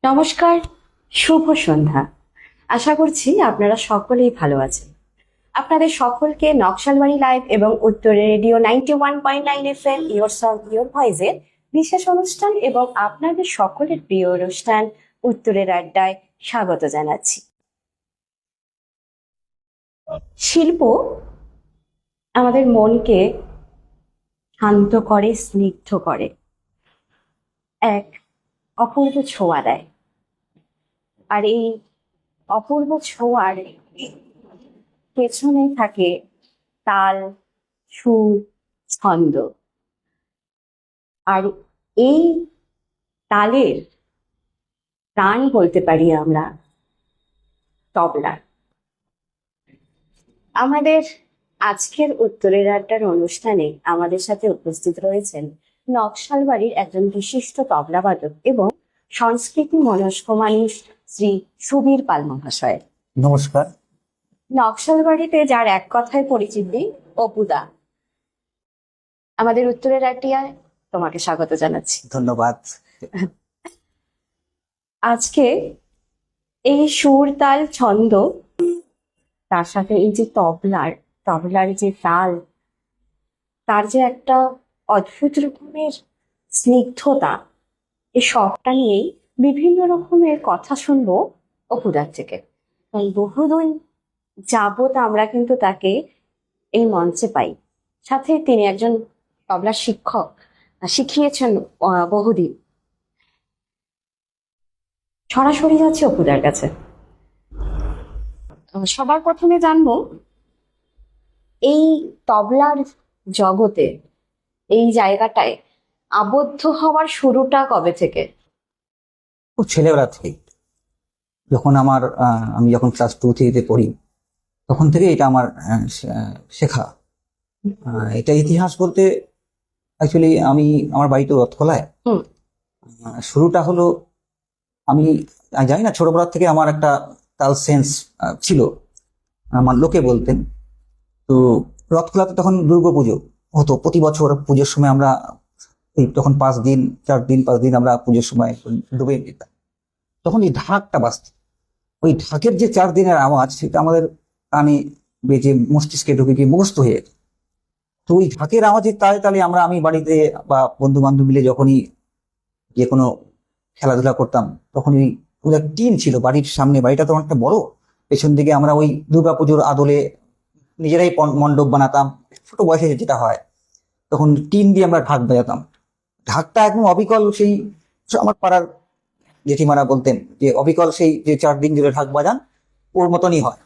নমস্কার, শুভ সন্ধ্যা। আশা করছি আপনারা সকলেই ভালো আছেন। আপনাদের সকলকে নকশালবাড়ি লাইভ এবং উত্তরে radio 91.9 FM your song your ভয়েসের বিশেষ অনুষ্ঠান এবং আপনাদের সকলের প্রিয় অনুষ্ঠান উত্তরের আড্ডায় স্বাগত জানাচ্ছি। শিল্প আমাদের মনকে শান্ত করে, স্নিগ্ধ করে, এক অপূর্ব ছোঁয়া দেয়। আর এই অপূর্ব ছোঁয়ার পেছনে থাকে তাল, সুর, ছন্দ। আর এই তালের প্রাণ বলতে পারি আমরা তবলা। আমাদের আজকের উত্তরের আড্ডার অনুষ্ঠানে আমাদের সাথে উপস্থিত রয়েছেন নকশালবাড়ির একজন বিশিষ্ট তবলাবাদক এবং সংস্কৃতি মনস্ক মানুষ শ্রী সুবীর পাল মহাশয়। নমস্কার। নকশালবাড়িতে যার এক কথায় পরিচিতি অপুদা, আমাদের উত্তরের আড্ডায় তোমাকে স্বাগত জানাচ্ছি। ধন্যবাদ। আজকে এই সুর, তাল, ছন্দ, তার সাথে এই যে তবলার যে তাল, তার যে একটা অদ্ভুত রকমের স্নিগ্ধতা, এই সবটা নিয়েই বিভিন্ন রকমের কথা শুনবো অপুদার থেকে। তাই বহুদিন যাবত আমরা কিন্তু তাকে এই মঞ্চে পাই। সাথে তিনি একজন তবলার শিক্ষক, শিখিয়েছেন বহুদিন। সরাসরি যাচ্ছে অপুদার কাছে। সবার প্রথমে জানবো এই তবলার জগতে, এই জায়গাটায় আবদ্ধ হওয়ার শুরুটা কবে থেকে? ও ছেলেবেলা থেকে, যখন আমি যখন ক্লাস 2-3 পড়ি তখন থেকে এটা আমার শেখা। এটা ইতিহাস বলতে অ্যাকচুয়ালি আমার বাড়ি তো রথখোলায়। শুরুটা হলো, আমি জানি না, ছোটবেলা থেকে আমার একটা তাল সেন্স ছিল, আমার লোকে বলতেন। তো রথখোলাতে তখন দুর্গাপুজো হতো প্রতি বছর। পুজোর সময় আমরা তখন 4 দিন 5 দিন আমরা পুজোর সময় ডুবে যেতাম। তখন এই ঢাকটা বাজত, ওই ঢাকের যে 4 দিনের আওয়াজ, সেটা আমাদের কানে বেজে মস্তিষ্কে ঢুকে গিয়ে মুখস্থ হয়ে যেত। তো ওই ঢাকের আওয়াজের তালে তালে আমি বাড়িতে বা বন্ধু বান্ধব মিলে যখনই যে কোনো খেলাধুলা করতাম, তখন ওই টিন ছিল বাড়ির সামনে, বাড়িটা তো অনেকটা বড়, পেছন দিকে আমরা ওই দুর্গাপুজোর আদলে নিজেরাই মণ্ডপ বানাতাম। ছোট বয়সে যেটা হয়, তখন টিন দিয়ে আমরা ঢাক বাজাতাম। ঢাকটা একদম অবিকল, সেই আমার পাড়ার জেঠিমারা বলতেন যে অবিকল সেই যে 4 দিন ধরে ঢাক বাজান, ওর মতনই হয়।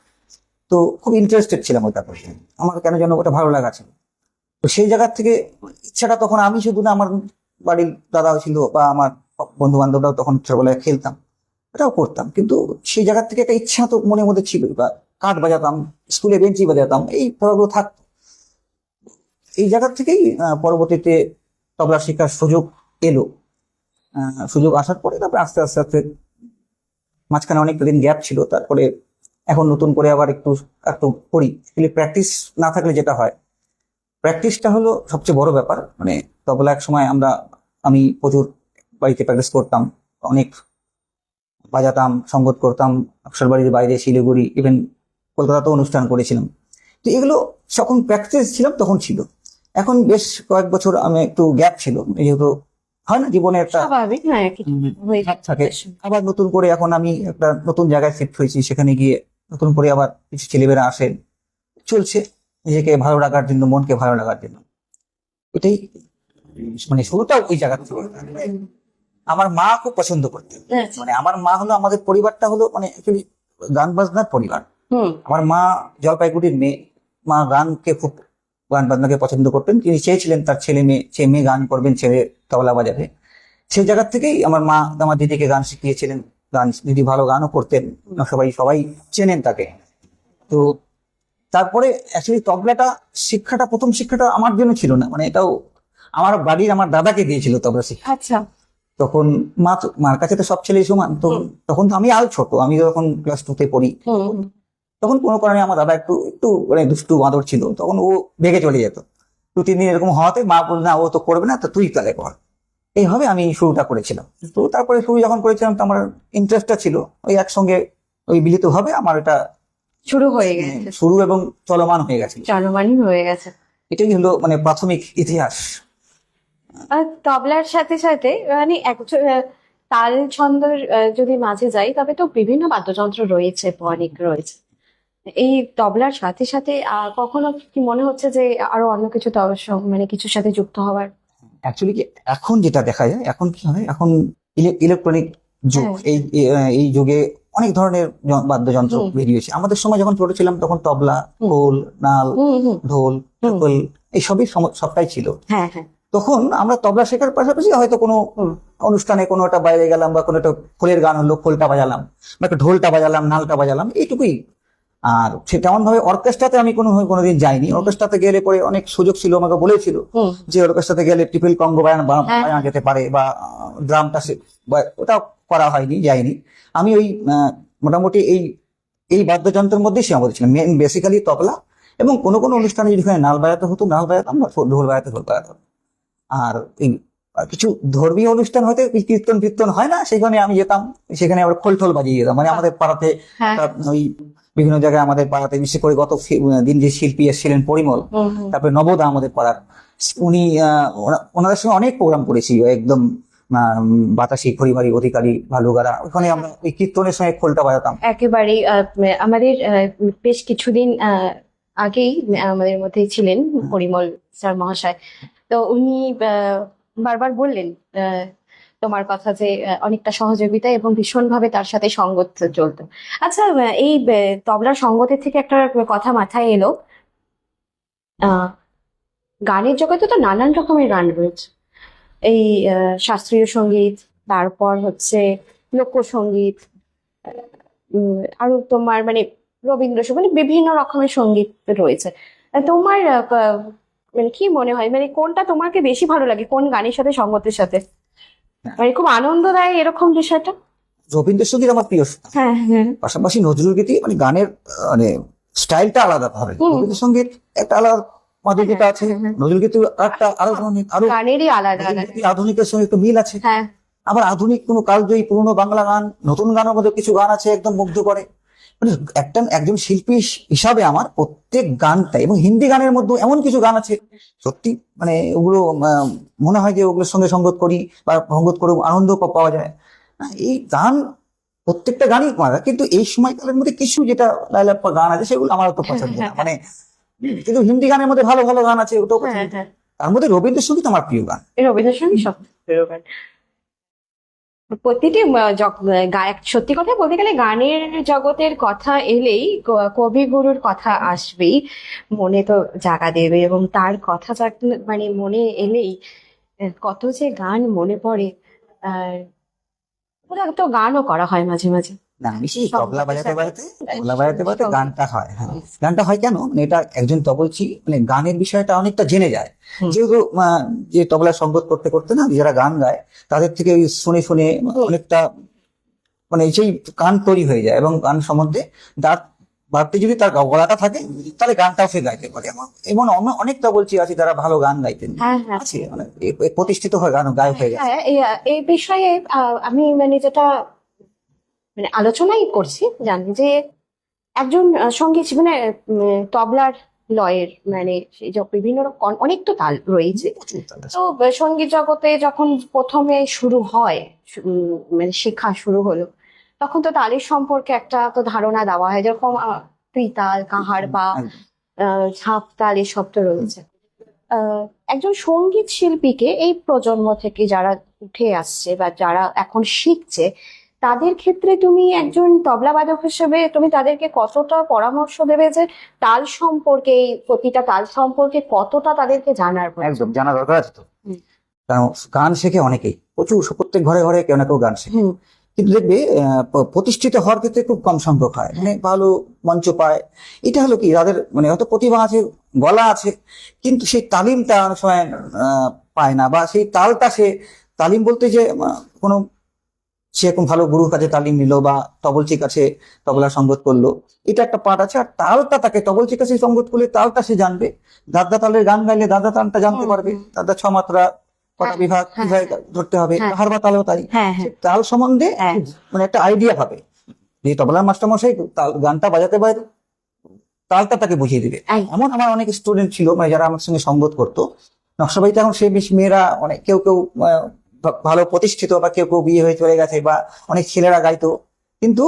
তো খুব ইন্টারেস্টেড ছিলাম ওটা প্রতি, আমার কেন যেন ওটা ভালো লাগা ছিল। তো সেই জায়গার থেকে ইচ্ছাটা, তখন আমি শুধু না, আমার বাড়ির দাদাও ছিল বা আমার বন্ধু বান্ধবরাও তখন ছোটবেলায় খেলতাম, এটাও করতাম। কিন্তু সেই জায়গার থেকে একটা ইচ্ছা তো মনের মধ্যে ছিল, বা কাঠ বাজাতাম, স্কুলে বেঞ্চি বাজাতাম, এই পড়াগুলো থাকতো। এই জায়গার থেকেই পরবর্তীতে তবলা শেখার সুযোগ এলো। সুযোগ আসার পরে তারপরে আস্তে আস্তে আস্তে মাঝখানে অনেকটা দিন গ্যাপ ছিল। তারপরে এখন নতুন করে আবার একটু একটু করি। প্র্যাকটিস না থাকলে যেটা হয়, প্র্যাকটিসটা হলো সবচেয়ে বড় ব্যাপার। মানে তবলা এক সময় আমি প্রচুর বাড়িতে প্র্যাকটিস করতাম, অনেক বাজাতাম, সঙ্গত করতাম, নকশালবাড়ির বাইরে, শিলিগুড়ি, ইভেন কলকাতাতেও অনুষ্ঠান করেছিলাম। তো এগুলো যখন প্র্যাকটিস ছিলাম তখন ছিল। এখন বেশ কয়েক বছর আমি একটু গ্যাপ ছিল, যেহেতু হয় না জীবনে একটা থাকে। আবার নতুন করে এখন আমি একটা নতুন জায়গায় শিফট হয়েছি, সেখানে গিয়ে নতুন করে আবার কিছু ছেলেমেয়েরা আসেন, চলছে নিজেকে ভালো রাখার জন্য, মনকে ভালো রাখার জন্য। এটাই মানে শুরুটা ওই জায়গা থেকে। আমার মা খুব পছন্দ করতেন, মানে আমার মা হলো, আমাদের পরিবারটা হলো মানে অ্যাকচুয়ালি গান বাজনার পরিবার। আমার মা জলপাইগুড়ির মেয়ে, মা গান বাজনাকে পছন্দ করতেন। তিনি চেয়েছিলেন তার ছেলে মেয়ে গান করবেন, ছেলে তবলা বাজাবে। সেই জায়গার থেকেই আমার মা আমার দিদিকে গান শিখিয়েছিলেন। দিদি ভালো গানও করতেন, সবাই চেনেন তাকে। তো তারপরে অ্যাকচুয়ালি তবলাটা প্রথম শিক্ষাটা আমার জন্য ছিল না, মানে এটাও আমার বাড়ির আমার দাদাকে দিয়েছিল তবলা শিক্ষা। আচ্ছা। তখন মার কাছে তো সব ছেলেই সমান। তো তখন তো আমি আরো ছোট, আমি যখন ক্লাস 2 পড়ি, তখন কোনো কারণে আমার দাদা একটু একটু মানে দুষ্টু বাঁদর ছিল, তখন ও ভেগে চলে যেত। 2-3 দিন এরকম হওয়াতে মা বলল, না ও তো করবে না, তো তুই তাহলে কর। এইভাবে আমি শুরুটা করেছিলাম। তো তারপরে শুরু যখন করেছিলাম তো আমার ইন্টারেস্টটা ছিল ওই একসঙ্গে ওই মিলিত ভাবে আমার এটা শুরু হয়ে গেছে, শুরু এবং চলমান হয়ে গেছে। চলমানই হয়ে গেছে। এটাই হলো মানে প্রাথমিক ইতিহাস। আর তবলার সাথে সাথে মানে তাল ছন্দর যদি মাঝে যাই, তবে তো বিভিন্ন বাদ্যযন্ত্র রয়েছে, অনেক রয়েছে। এই তবলার সাথে সাথে কখনো কি মনে হচ্ছে যে আরো অন্য কিছু মানে কিছুর সাথে যুক্ত হওয়ার? অ্যাকচুয়ালি কি এখন যেটা দেখা যায়, এখন কি হয়, এখন ইলেকট্রনিক যুগ। হ্যাঁ। এই যুগে অনেক ধরনের বাদ্যযন্ত্র হুম। বেরিয়েছে। আমাদের সময় যখন ছোট ছিলাম তখন তবলা, হুম। খোল, নাল, হুম হুম ঢোল, হুম। ঢাকল এই সবই সবটাই ছিল। হ্যাঁ হ্যাঁ। তখন আমরা তবলা শেখার পাশাপাশি হয়তো কোনো হুম। অনুষ্ঠানে কোনো একটা বাইরে গেলাম বা কোনো একটা খোলের গান হলো, খোলটা বাজালাম, বা একটা ঢোলটা বাজালাম, নালটা বাজালাম, এইটুকুই। আর সে তেমন ভাবে অর্কেস্ট্রাতে আমি কোনোদিন যাইনি। অর্কেস্ট্রাতে গেলে পরে অনেক সুযোগ ছিল, আমাকে বলেছিল হুম। যে অর্কেস্ট্রাতে গেলে ট্রিপল কঙ্গো হ্যাঁ। বাজানো যেতে পারে, বা ড্রামটা ওটা করা হয়নি, যাইনি। আমি ওই মোটামুটি এই বাদ্যযন্ত্রের মধ্যেই সীমাবদ্ধ ছিলাম। মেন বেসিক্যালি তবলা, এবং কোনো কোনো অনুষ্ঠানে যেখানে নাল বাজাতে হতো নাল বাজাতাম, বা ঢোল বাজাতাম। আর এই কিছু ধর্মীয় অনুষ্ঠান হয়তো কীর্তন ফীর্তন হয় না, সেখানে আমি যেতাম, সেখানে আবার খোল টোল বাজিয়ে যেতাম। মানে আমাদের পাড়াতে হ্যাঁ। ওই বিভিন্ন জায়গায় আমাদের পাড়াতে, বিশেষ করে গত দিন যে শিল্পী এসেছিলেন পরিমল, হুম হুম। তারপরে নবদা আমাদের পাড়ার, উনি ওনাদের সঙ্গে অনেক প্রোগ্রাম করেছি, একদম বাতাসি, খড়িমারি, অধিকারী, ভালুগারা, ওখানে আমরা ওই কীর্তনের সঙ্গে খোলটা বাজাতাম। একেবারেই আমাদের বেশ কিছুদিন আগেই আমাদের মধ্যে ছিলেন পরিমল স্যার মহাশয়। তো উনি বারবার বললেন তোমার কথা, যে অনেকটা সহযোগিতা এবং ভীষণভাবে তার সাথে সঙ্গত চলতো। আচ্ছা, এই তবলার সঙ্গতের থেকে একটা কথা মাথায় এলো। আহ গানের জগতে তো নানান রকমের গান রয়েছে। এই শাস্ত্রীয় সঙ্গীত, তারপর হচ্ছে লোকসঙ্গীত, আরো তোমার মানে রবীন্দ্রসঙ্গীত, মানে বিভিন্ন রকমের সঙ্গীত রয়েছে। তোমার মানে কি মনে হয়, মানে কোনটা তোমাকে বেশি ভালো লাগে, কোন গানের সাথে সঙ্গতের সাথে, মানে খুব আনন্দ দেয় এরকম বিষয়টা? রবীন্দ্রসঙ্গীত আমার প্রিয়। হ্যাঁ হ্যাঁ। পাশাপাশি নজরুল গীতি, মানে গানের মানে স্টাইলটা আলাদা হবে। হুম। রবীন্দ্রসঙ্গীত একটা আলাদা মাধুর্যতা আছে, হ্যাঁ। নজরুল গীতি একটা আরো ধরনের, আরো গানেরই আলাদা নজরুল আলাদা। গীতি আধুনিকের সঙ্গে একটু মিল আছে। হ্যাঁ। আবার আধুনিক কোনো কালজয়ী পুরোনো বাংলা গান, নতুন গানের মধ্যে কিছু গান আছে একদম মুগ্ধ করে। মানে একজন শিল্পী হিসাবে আমার প্রত্যেক গানটা, এবং হিন্দি গানের মধ্যে এমন কিছু গান আছে সত্যি মানে ওগুলো মনে হয় যে ওগুলোর সঙ্গে সঙ্গত করি, বা সঙ্গত করে আনন্দ পাওয়া যায়। এই গান প্রত্যেকটা গানই করা, কিন্তু এই সময়কালের মধ্যে কিছু যেটা লাইলাপ্পা গান আছে সেগুলো আমার তো পছন্দ না। মানে কিন্তু হিন্দি গানের মধ্যে ভালো ভালো গান আছে, ওটাও হ্যাঁ পছন্দ। হ্যাঁ। তার মধ্যে রবীন্দ্রসঙ্গীত আমার প্রিয় গান। এই রবীন্দ্রসঙ্গীত সব প্রিয় গান। প্রতিটি গায়ক, সত্যি কথা বলতে গেলে গানের জগতের কথা এলেই কবিগুরুর কথা আসবেই, মনে তো জাগা দেবে। এবং তার কথা মানে মনে এলেই কত যে গান মনে পড়ে। আর ওরা তো গানও করা হয় মাঝে মাঝে। না, আমি সেই তবলা বাজাতে বাজাতে সঙ্গীত। গানটা হয়। হ্যাঁ, গানটা হয় কেন, মানে এটা একজন তবলচি মানে গানের বিষয়টা অনেকটা জেনে যায়। হুম। যেহেতু যে তবলা সঙ্গত করতে করতে না, যারা গান গায় তাদের থেকে ওই শুনে শুনে অনেকটা মানে সেই গান তৈরি হয়ে যায়, এবং গান সম্বন্ধে তার বাড়তি যদি তার গলাটা থাকে তাহলে গানটাও সে গাইতে পারে। এমন অনেক তবলচি আছে যারা ভালো গান গাইতেন, হ্যাঁ হ্যাঁ। আছে মানে প্রতিষ্ঠিত হয়ে গায়ক হয়ে গেছে। হ্যাঁ, এই বিষয়ে আমি মানে যেটা মানে আলোচনাই করছি, জানি যে একজন সঙ্গীত মানে তবলার লয়ের মানে সেই যে বিভিন্ন রকম অনেক তো তাল রয়েছে। তো সঙ্গীত জগতে যখন প্রথমে শুরু হয়, মানে শেখা শুরু হলো, তখন তো তালের সম্পর্কে একটা তো ধারণা দেওয়া হয়, যেরকম ত্রিতাল, কাহার বা ঝাঁপ তাল, এসব তো রয়েছে। আহ, একজন সঙ্গীত শিল্পীকে এই প্রজন্ম থেকে যারা উঠে আসছে বা যারা এখন শিখছে, তাদের ক্ষেত্রে তুমি একজন তবলাবাদক হিসেবে তুমি তাদেরকে কতটা পরামর্শ দেবে যে তাল সম্পর্কে, এই প্রতিটা তাল সম্পর্কে কতটা তাদেরকে জানার প্রয়োজন? একদম জানা দরকার আছে তো। হুম। কারণ গান শেখে অনেকেই, প্রচুর, প্রত্যেক ঘরে ঘরে কেউ না কেউ গান শেখে। হুম। কিন্তু দেখবে প্রতিষ্ঠিত হওয়ার ক্ষেত্রে খুব কম সংখ্যক হয়, মানে ভালো মঞ্চ পায়। এটা হলো কি, যাদের মানে হয়তো প্রতিভা আছে, গলা আছে, কিন্তু সেই তালিমটা অনেক সময় পায় না, বা সেই তালটা সে তালিম বলতে যে কোনো সে এখন ভালো গুরুর কাছে তালিম নিল, বা তবলচির কাছে তবলা সঙ্গত করলো, এটা একটা পার্ট আছে। আর তালটা তাকে তবলচির কাছে সঙ্গত করলে তালটা সে জানবে। দাদা তালের গান গাইলে দাদা তালটা জানতে পারবে, দাদা 6 মাত্রা কটা বিভাগ হ্যাঁ, কিভাবে ধরতে হবে, হ্যাঁ। তাহার বা তালেও তাই। হ্যাঁ হ্যাঁ সে তাল সম্বন্ধে হ্যাঁ। মানে একটা আইডিয়া পাবে, যে তবলার মাস্টারমশাই তাল গানটা বাজাতে পারে, তালটা তাকে বুঝিয়ে দিবে। এমন আমার অনেক স্টুডেন্ট ছিল মানে যারা আমার সঙ্গে সঙ্গত করতো নকশাবাড়িতে। এখন সে বেশ মেয়েরা অনেক, কেউ কেউ ভালো প্রতিষ্ঠিত, বা কেউ কেউ বিয়ে হয়ে চলে গেছে, বা অনেক ছেলেরা গাইতো। কিন্তু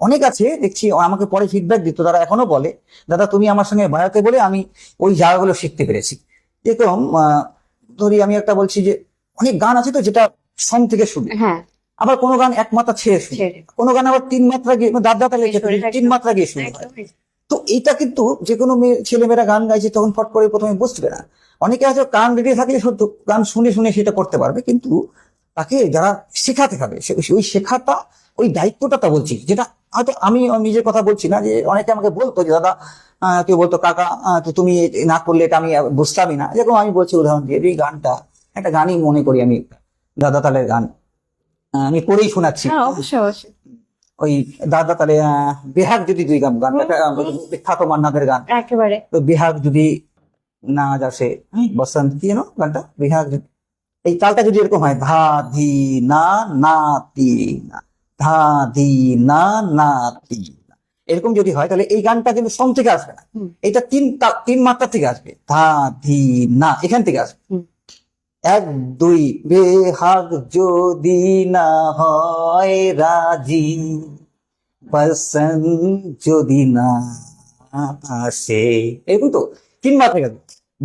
অনেক আছে দেখছি আমাকে পরে ফিডব্যাক দিত, তারা এখনো বলে, দাদা তুমি আমার সঙ্গে বাজাতে বলে আমি ওই জায়গাগুলো শিখতে পেরেছি। যেরকম ধরি আমি একটা বলছি যে অনেক গান আছে তো যেটা সং থেকে শুরু, হ্যাঁ আবার কোনো গান এক মাত্রা ছেড়ে শুরু, ছেড়ে। কোনো গান আবার 3 মাত্রা গিয়ে দাদা তালে তিন মাত্রা গিয়ে শুরু হয়। একদমই। তো এটা কিন্তু যে কোনো মেয়ে ছেলেমেয়েরা গান গাইছে তখন ফট করে প্রথমে বুঝবে না। অনেকে আছে কান রেডি থাকলে সত্য গান শুনে শুনে সেটা করতে পারবে, কিন্তু তাকে যারা শেখাতে হবে ওই শেখাটা, ওই দায়িত্বটা তা বলছি, যেটা হয়তো আমি নিজের কথা বলছি না, যে অনেকে আমাকে বলতো যে দাদা কেউ বলতো কাকা তো তুমি না করলে এটা আমি বুঝতামই না। যেরকম আমি বলছি উদাহরণ দিয়ে, এই গানটা একটা গানই মনে করি আমি, দাদা তালের গান আমি করেই শোনাচ্ছি। হ্যাঁ অবশ্যই অবশ্যই। ওই দাদা তালে বেহাগ যদি দুই গান, গানটা একটা বিখ্যাত মান্নাদের গান। একেবারে। তো বিহাগ যদি না আসে, বসন্ত কি যেন গানটা, বিহাগ এই তালটা যদি এরকম হয়, ধা ধি না না তি না, ধা ধি না না তি না, এরকম যদি হয় তাহলে এই গানটা কিন্তু সং থেকে আসবে না, এটা তিন মাত্রা থেকে আসবে, ধা ধি না এখান থেকে আসবে। হুম। 1 2 বেহাগ যদি না হয় রাজি, বসন্ত যদি না আসে, এরকম তো 3 মাত্রা গেল,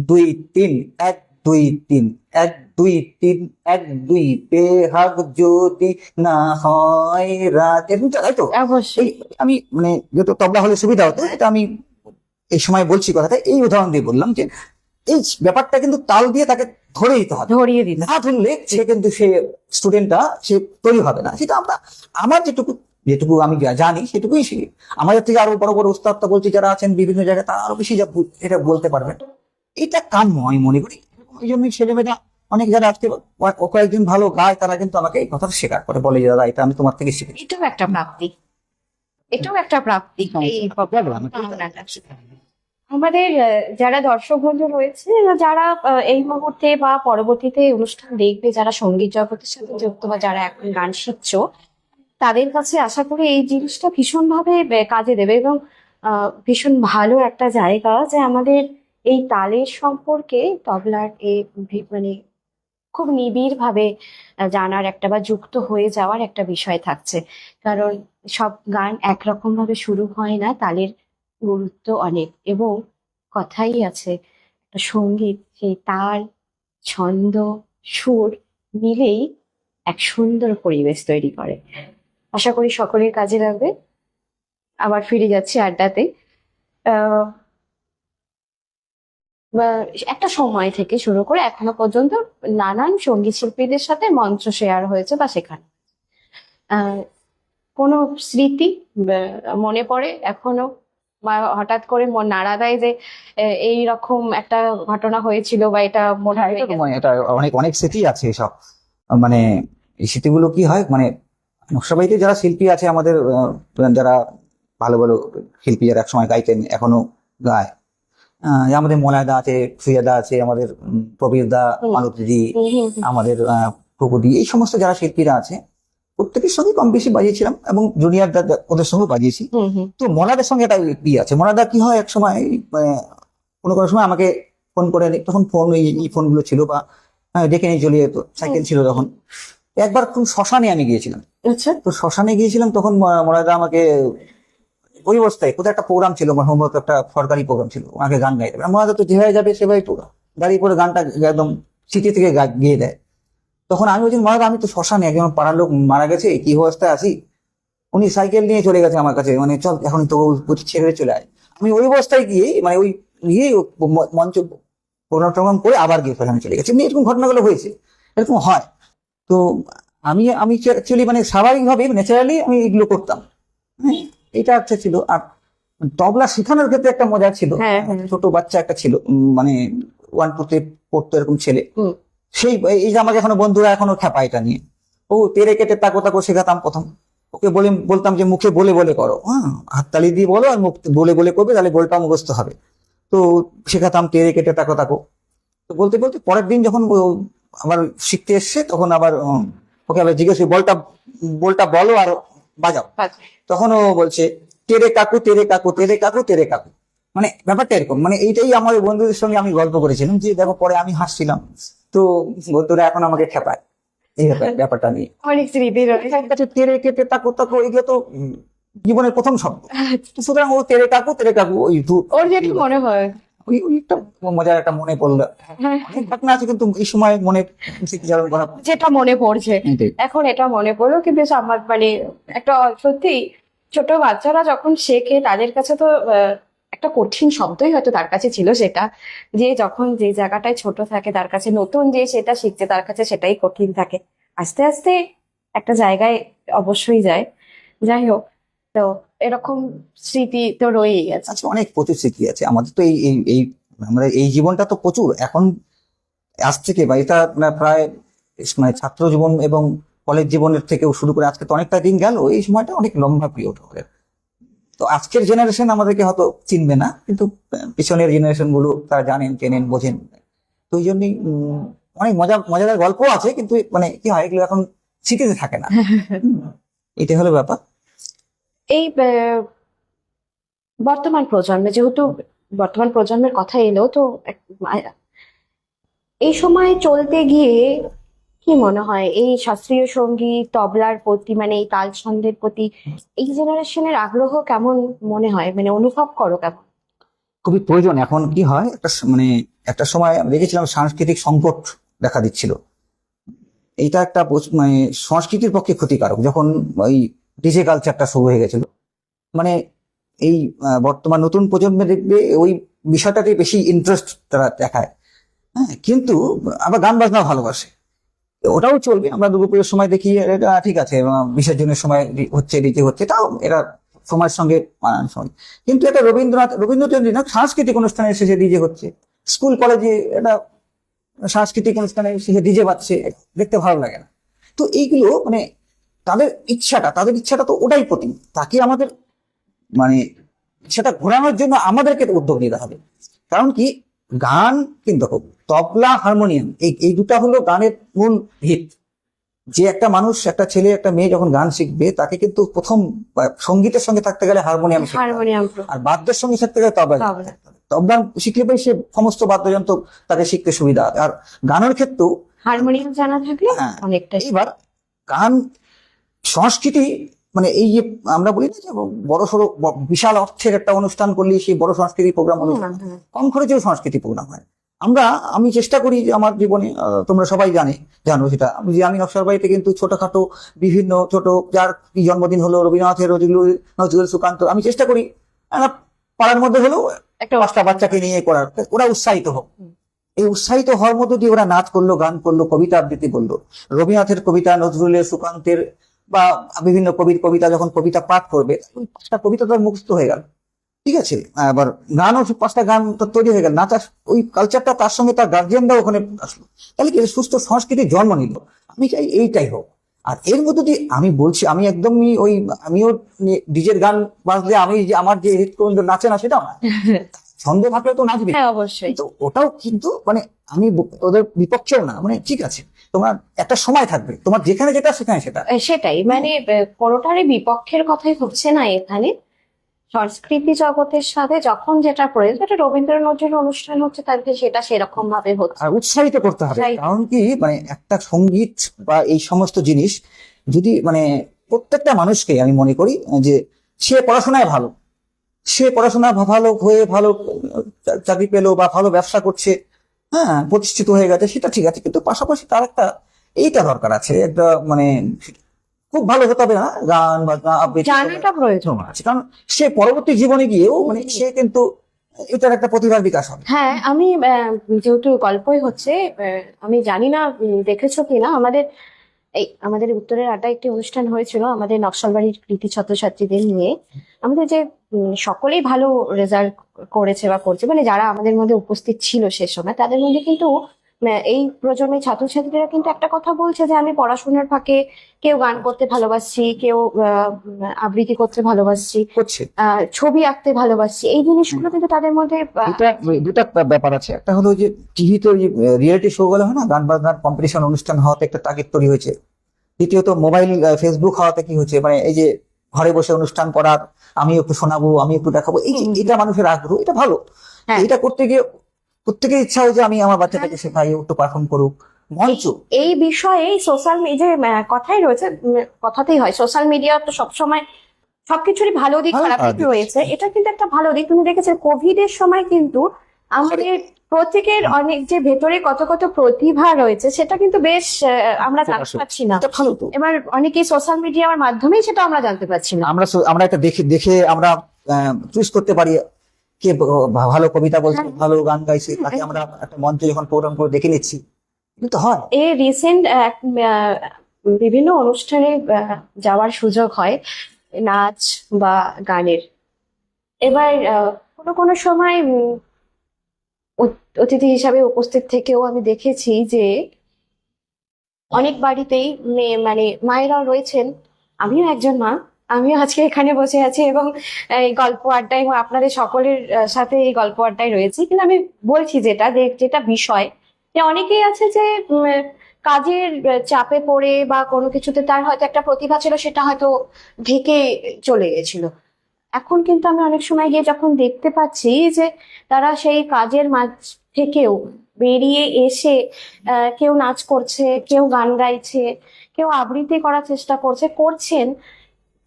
2 3 1 2 3 1 2 3 1 2 বেহাগ যদি না হয় রাত, এরকম তো, তাই তো? অবশ্যই। এই আমি মানে যেহেতু তবলা হলে সুবিধা হতো, এটা আমি এই সময় বলছি কথাটা, এই উদাহরণ দিয়ে বললাম যে এই ব্যাপারটা কিন্তু তাল দিয়ে তাকে ধরে দিতে হবে, ধরিয়ে দিতে। না ধরলে সে কিন্তু সে স্টুডেন্টটা সে তৈরি হবে না। সেটা আমরা, আমার যেটুকু যেটুকু আমি জানি সেটুকুই শিখি। আমাদের থেকে আরো বড় বড় উস্তাদটা বলছি যারা আছেন বিভিন্ন জায়গায়, তারা আরো বেশি এটা বলতে পারবেন। এটা কাম্য আমি মনে করি। ওই জন্যই ছেলেমেয়েরা অনেক যারা আজকে কয়েকদিন ভালো গায়, তারা কিন্তু আমাকে এই কথাটা শেখার করে বলে যে দাদা এটা আমি তোমার থেকে শিখেছি। এটাও একটা প্রাপ্তি, এটাও একটা প্রাপ্তি। এই ভাবনাটা। আমাদের যারা দর্শক বন্ধু রয়েছে, যারা এই মুহূর্তে বা পরবর্তীতে অনুষ্ঠান দেখবে, যারা সঙ্গীত জগতের সাথে যুক্ত বা যারা এখন গান শিখছো, তাদের কাছে আশা করি এই জিনিসটা ভীষণভাবে কাজে দেবে, এবং ভীষণ ভালো একটা জায়গা যে আমাদের এই তালের সম্পর্কে তবলার মানে খুব নিবিড় ভাবে জানার একটা বা যুক্ত হয়ে যাওয়ার একটা বিষয় থাকছে। কারণ সব গান একরকম ভাবে শুরু হয় না, তালের গুরুত্ব অনেক, এবং কথাই আছে একটা সঙ্গীত সেই তাল, ছন্দ, সুর মিলেই এক সুন্দর পরিবেশ তৈরি করে। আশা করি সকলের কাজে লাগবে। আবার ফিরে যাচ্ছি আড্ডাতে। আহ বা একটা সময় থেকে শুরু করে এখনো পর্যন্ত নানান সঙ্গীত শিল্পীদের সাথে মঞ্চ শেয়ার হয়েছে বা শেখানো। আহ কোনো স্মৃতি মনে পড়ে এখনো, বা হঠাৎ করে মন নাড়া দেয় যে এই রকম একটা ঘটনা হয়েছিল, বা এটা মনে হয় এটা অনেক অনেক স্মৃতি আছে এসব। মানে এই স্মৃতিগুলো কি হয়, মানে নকশাবাড়িতে যারা শিল্পী আছে আমাদের, যারা ভালো ভালো শিল্পী যারা একসময় গাইতেন এখনো গায়, আমাদের মলায়দা আছে, সুয়াদা আছে, আমাদের প্রবীর দা, মালতী, আমাদের প্রভুদি, এই সমস্ত যারা শিল্পীরা আছে প্রত্যেকের সঙ্গে কম বেশি বাজিয়েছিলাম, এবং জুনিয়র ওদের সঙ্গে বাজিয়েছি। তো মনাদের সঙ্গে একটা আছে, মনাদা কি হয় এক সময় কোনো কোনো সময় আমাকে ফোন করে, তখন ফোন এই ফোনগুলো ছিল, বা ডেকে নিয়ে চলে যেত, সাইকেল ছিল তখন। একবার কোন শ্মশানে আমি গিয়েছিলাম। আচ্ছা। তো শ্মশানে গিয়েছিলাম, তখন মনাদা আমাকে ওই অবস্থায় কোথায় একটা প্রোগ্রাম ছিল, সম্ভবত একটা সরকারি প্রোগ্রাম ছিল, ওনাকে গান গাইতে হবে। মনাদা তো যেভাবে যাবে সেভাবে গাড়ি করে গানটা একদম সিটি থেকে গিয়ে দেয়। তখন আমি বলছি মনাদা আমি তো শ্মশানে, একজন পাড়ার লোক মারা গেছে, কি অবস্থায় আছি। উনি সাইকেল নিয়ে চলে গেছে আমার কাছে, মানে চল এখন তো ছেড়ে চলে আয়। আমি ওই অবস্থায় গিয়ে মানে ওই গিয়ে মঞ্চ প্রোগ্রাম করে আবার গিয়ে সেখানে চলে গেছে। এরকম ঘটনাগুলো হয়েছে, এরকম হয়। তো আমি আমি অ্যাকচুয়ালি মানে স্বাভাবিকভাবে ন্যাচারালি আমি এগুলো করতাম। হ্যাঁ, এটা একটা ছিল। আর তবলা শেখানোর ক্ষেত্রে একটা মজা ছিল। ছোট বাচ্চা একটা ছিল, মানে 1 2 তে পড়তো এরকম ছেলে। সেই এই যে আমাকে এখনো বন্ধুরা এখনো খেপা এটা নিয়ে, ও তেরে কেটে তাকো তাকো শেখাতাম প্রথম। ওকে বলতাম যে মুখে বলে বলে করো, হাততালি দিয়ে বলো, আর মুখ বলে বলে করবে, তাহলে বলটা মুখস্থ হবে। তো শেখাতাম তেরে কেটে তাকো তাকো। তো বলতে বলতে পরের দিন যখন আবার শিখতে এসছে, তখন আবার ওকে আবার জিজ্ঞেস করি, বলটা বলো আর বাজাও। তখন ও বলছে তেরে কাকু তেরে কাকু তেরে কাকু তেরে কাকু। মানে ব্যাপারটা এরকম, মানে এইটাই আমার বন্ধুদের সঙ্গে আমি গল্প করেছিলাম, যে দেখো পরে আমি হাসছিলাম, তো বন্ধুরা এখন আমাকে খেপায় এই ব্যাপারটা নিয়ে। অনেক স্মৃতি রয়েছে। কাছে তেরে কেটে তাকু তাকু, এগুলো তো জীবনের প্রথম শব্দ। তো সুতরাং ও তেরে কাকু ওই ওর যেটা মনে হয় ওই ওই একটা মজার একটা মনে পড়লো। হ্যাঁ, অনেক ঘটনা আছে কিন্তু এই সময় মনে স্মৃতিচারণ করা যেটা মনে পড়ছে এটাই। এখন এটা মনে পড়লো। কিন্তু আমার মানে একটা সত্যি ছোট বাচ্চারা যখন শেখে তাদের কাছে তো একটা কঠিন শব্দই হয়তো তার কাছে ছিল সেটা, যে যখন যে জায়গাটায় ছোট থাকে তার কাছে নতুন যে সেটা শিখছে তার কাছে সেটাই কঠিন থাকে। আস্তে আস্তে একটা জায়গায় অবশ্যই যায়। যাই হোক, তো এরকম স্মৃতি তো রয়েই গেছে। আচ্ছা, অনেক প্রচুর স্মৃতি আছে আমাদের তো এই এই এই আমরা এই জীবনটা তো প্রচুর এখন আজ থেকে, বা এটা প্রায় মানে ছাত্র জীবন এবং কলেজ জীবনের থেকেও শুরু করে আজকে তো অনেকটা দিন গেল, এই সময়টা অনেক লম্বা পিরিয়ড হবে। তো আজকের জেনারেশন আমাদেরকে হয়তো চিনবে না, কিন্তু পিছনের জেনারেশন গুলো তারা জানেন, চেনেন, বোঝেন। তো ওই জন্যই অনেক মজাদার গল্প আছে, কিন্তু মানে কি হয়, এগুলো এখন স্মৃতিতে থাকে না। এটাই হলো ব্যাপার। এই বর্তমান প্রজন্মে, যেহেতু বর্তমান প্রজন্মের কথা এলো, তো এই সময় চলতে গিয়ে কি মনে হয় এই শাস্ত্রীয় সঙ্গীত তবলার প্রতি, মানে এই তাল ছন্দের প্রতি এই জেনারেশনের আগ্রহ কেমন মনে হয়, মানে অনুভব করো কেমন? খুবই প্রয়োজন। এখন কি হয়, মানে একটা সময় আমি দেখেছিলাম সাংস্কৃতিক সংকট দেখা দিচ্ছিল। এইটা একটা মানে সংস্কৃতির পক্ষে ক্ষতিকারক, যখন ওই ডিজে কালচারটা শুরু হয়ে গেছিল। মানে এই বর্তমান নতুন প্রজন্মে দেখবে ওই বিষয়টাতে বেশি ইন্টারেস্ট তারা দেখায়। হ্যাঁ, কিন্তু আবার গান বাজনা ভালোবাসে, ওটাও চলবে। আমরা দুর্গাপুজোর সময় দেখি এটা ঠিক আছে, বিসর্জনের সময় হচ্ছে, ডিজে হচ্ছে, এটাও এরা সময়ের সঙ্গে মানানসই। কিন্তু এটা রবীন্দ্রজয়ন্তী না, সাংস্কৃতিক অনুষ্ঠানের শেষে ডিজে হচ্ছে, স্কুল কলেজে এটা সাংস্কৃতিক অনুষ্ঠানে শেষে ডিজে বাজছে, দেখতে ভালো লাগে না। তো এইগুলো মানে তাদের ইচ্ছাটা তো ওটাই প্রতি, তাকে আমাদের মানে সেটা ঘোরানোর জন্য আমাদেরকে উদ্যোগ নিতে হবে। কারণ কি, গান কিন্তু তবলা হারমোনিয়াম এই দুটা হলো গানের মূল ভিত। যে একটা মানুষ, একটা ছেলে একটা মেয়ে যখন গান শিখবে, তাকে কিন্তু প্রথম সঙ্গীতের সঙ্গে থাকতে গেলে হারমোনিয়াম শিখতে হবে। হারমোনিয়াম আর বাদ্যের সঙ্গে থাকতে গেলে তবলা। তবলা শিখলে পাই সে সমস্ত বাদ্যযন্ত্র তাকে শিখতে সুবিধা। আর গানের ক্ষেত্রেও হারমোনিয়াম জানা থাকলে হ্যাঁ, অনেকটা। এবার গান সংস্কৃতি মানে এই যে আমরা বলি না যে বড় সড়ো বিশাল অর্থের একটা অনুষ্ঠান করলে সেই বড় সংস্কৃতি প্রোগ্রাম অনুষ্ঠান, কম খরচেও সংস্কৃতি প্রোগ্রাম হয়। আমি চেষ্টা করি যে আমার জীবনে, তোমরা সবাই জানো সেটা, আমি নকশার বাড়িতে কিন্তু ছোটখাটো বিভিন্ন ছোট, যার কি জন্মদিন হলো, রবীন্দ্রনাথের, নজরুল, সুকান্ত, আমি চেষ্টা করি পাড়ার মধ্যে হলেও একটা 5টা বাচ্চাকে নিয়ে করার, ওরা উৎসাহিত হোক। এই উৎসাহিত হওয়ার মধ্য দিয়ে ওরা নাচ করলো, গান করলো, কবিতা আবৃত্তি করলো। রবীন্দ্রনাথের কবিতা, নজরুলের, সুকান্তের বা বিভিন্ন কবির কবিতা যখন কবিতা পাঠ করবে, ওই 5টা কবিতা তার মুখস্থ হয়ে গেল, ঠিক আছে। আবার গানও 5টা গান তো তৈরি হয়ে গেল, নাচার ওই কালচারটা তার সঙ্গে তার গার্জিয়ানরাও ওখানে আসলো, তাহলে কি সুস্থ সংস্কৃতির জন্ম নিল। আমি চাই এইটাই হোক। আর এর মধ্যে দিয়ে আমি বলছি, আমি একদমই আমিও ডিজের গান বাজলে আমি যে আমার যে হৃৎপিণ্ড নাচে না, সেটাও না, ছন্দ থাকলে তো নাচবে। হ্যাঁ, অবশ্যই। তো ওটাও কিন্তু মানে আমি ওদের বিপক্ষেও না, মানে ঠিক আছে, তোমার একটা সময় থাকবে, তোমার যেখানে যেটা সেখানে সেটা। সেটাই, মানে কোনোটারই বিপক্ষের কথাই হচ্ছে না এখানে। সংস্কৃতি জগতের সাথে যখন যেটা প্রয়োজন, এটা রবীন্দ্র নজরুল অনুষ্ঠান হচ্ছে, তাদেরকে সেটা সেরকম ভাবে হচ্ছে। আর উৎসাহিত করতে হবে, কারণ কি মানে একটা সঙ্গীত বা এই সমস্ত জিনিস যদি মানে প্রত্যেকটা মানুষকে, আমি মনে করি যে সে পড়াশোনায় ভালো, সে পড়াশোনা ভালো হয়ে ভালো চাকরি পেলো বা ভালো ব্যবসা করছে, হ্যাঁ, প্রতিষ্ঠিত হয়ে গেছে, সেটা ঠিক আছে, কিন্তু পাশাপাশি তার একটা এইটা দরকার আছে, একটা মানে খুব ভালো হতে হবে না, গান বাজনা আবৃত্তি জানাটা প্রয়োজন আছে, কারণ সে পরবর্তী জীবনে গিয়েও মানে সে কিন্তু এটার একটা প্রতিভার বিকাশ হবে। হ্যাঁ, আমি যেহেতু গল্পই হচ্ছে, আমি জানি না দেখেছো কিনা, আমাদের উত্তরের আড্ডা একটি অনুষ্ঠান হয়েছিল আমাদের নকশালবাড়ির কৃতি ছাত্রছাত্রীদের নিয়ে। আমাদের যে সকলেই ভালো রেজাল্ট করেছে বা করছে, মানে যারা আমাদের মধ্যে উপস্থিত ছিল সে সময়, তাদের মধ্যে কিন্তু এই প্রজন্মের ছাত্রছাত্রীরা কিন্তু একটা কথা বলছে যে আমি পড়াশোনার ফাঁকে কেউ গান করতে ভালোবাসছি, কেউ আবৃত্তি করতে ভালোবাসছি, করছে। ছবি আঁকতে ভালোবাসছি। এই জিনিসগুলো কিন্তু তাদের মধ্যে দুটা ব্যাপার আছে। একটা হলো যে টিভিতে ওই রিয়েলিটি শো গুলো হয় না, গান বাজনার কম্পিটিশন অনুষ্ঠান হওয়াতে একটা তাগিদ তৈরি হয়েছে। দ্বিতীয়ত মোবাইল ফেসবুক হওয়াতে কি হচ্ছে, মানে এই যে ঘরে বসে অনুষ্ঠান করার, আমি একটু শোনাবো, আমি একটু দেখাবো, এই যে এটা মানুষের আগ্রহ, এটা ভালো। হ্যাঁ। এটা করতে গিয়ে প্রত্যেকের ইচ্ছা হয় যে আমি আমার বাচ্চাটাকে শেখাই, ও একটু পারফর্ম করুক, মঞ্চ। এই বিষয়ে সোশ্যাল মিডিয়া কথাই রয়েছে, কথাতেই হয় সোশ্যাল মিডিয়া তো সবসময় সবকিছুরই ভালো দিক খারাপ দিক রয়েছে। এটা কিন্তু একটা ভালো দিক। তুমি দেখেছো কোভিড এর সময় কিন্তু আমাদের প্রত্যেকের অনেক যে ভেতরে কত কত প্রতিভা রয়েছে সেটা কিন্তু বেশ আমরা জানতে পারছি না। এটা ভালো তো। এবার অনেকেই সোশ্যাল মিডিয়ার মাধ্যমেই সেটা আমরা জানতে পারছি না। আমরা এটা দেখে দেখে আমরা চুজ করতে পারি কে ভালো কবিতা বলছে, ভালো গান গাইছে, তাকে আমরা একটা মঞ্চে যখন প্রোগ্রাম করে দেখে নিচ্ছি। কিন্তু হয় এই রিসেন্ট বিভিন্ন অনুষ্ঠানে যাওয়ার সুযোগ হয়, নাচ বা গানের। এবার কোনো কোনো সময় অতিথি হিসাবে উপস্থিত থেকেও আমি দেখেছি যে অনেক বাড়িতেই মানে মায়েরাও রয়েছেন, আমিও একজন মা, আমিও আজকে এখানে বসে আছি এবং এই গল্প আড্ডায় এবং আপনাদের সকলের সাথে এই গল্প আড্ডায় রয়েছি। কিন্তু আমি বলছি যেটা বিষয় যে অনেকেই আছে যে কাজের চাপে পড়ে বা কোনো কিছুতে তার হয়তো একটা প্রতিভা ছিল, সেটা হয়তো ঢেকে চলে গেছিল। এখন কিন্তু আমি অনেক সময় গিয়ে যখন দেখতে পাচ্ছি যে তারা সেই কাজের মাঝ থেকেও বেরিয়ে এসে কেউ নাচ করছে, কেউ গান গাইছে, কেউ আবৃত্তি করার চেষ্টা করছেন।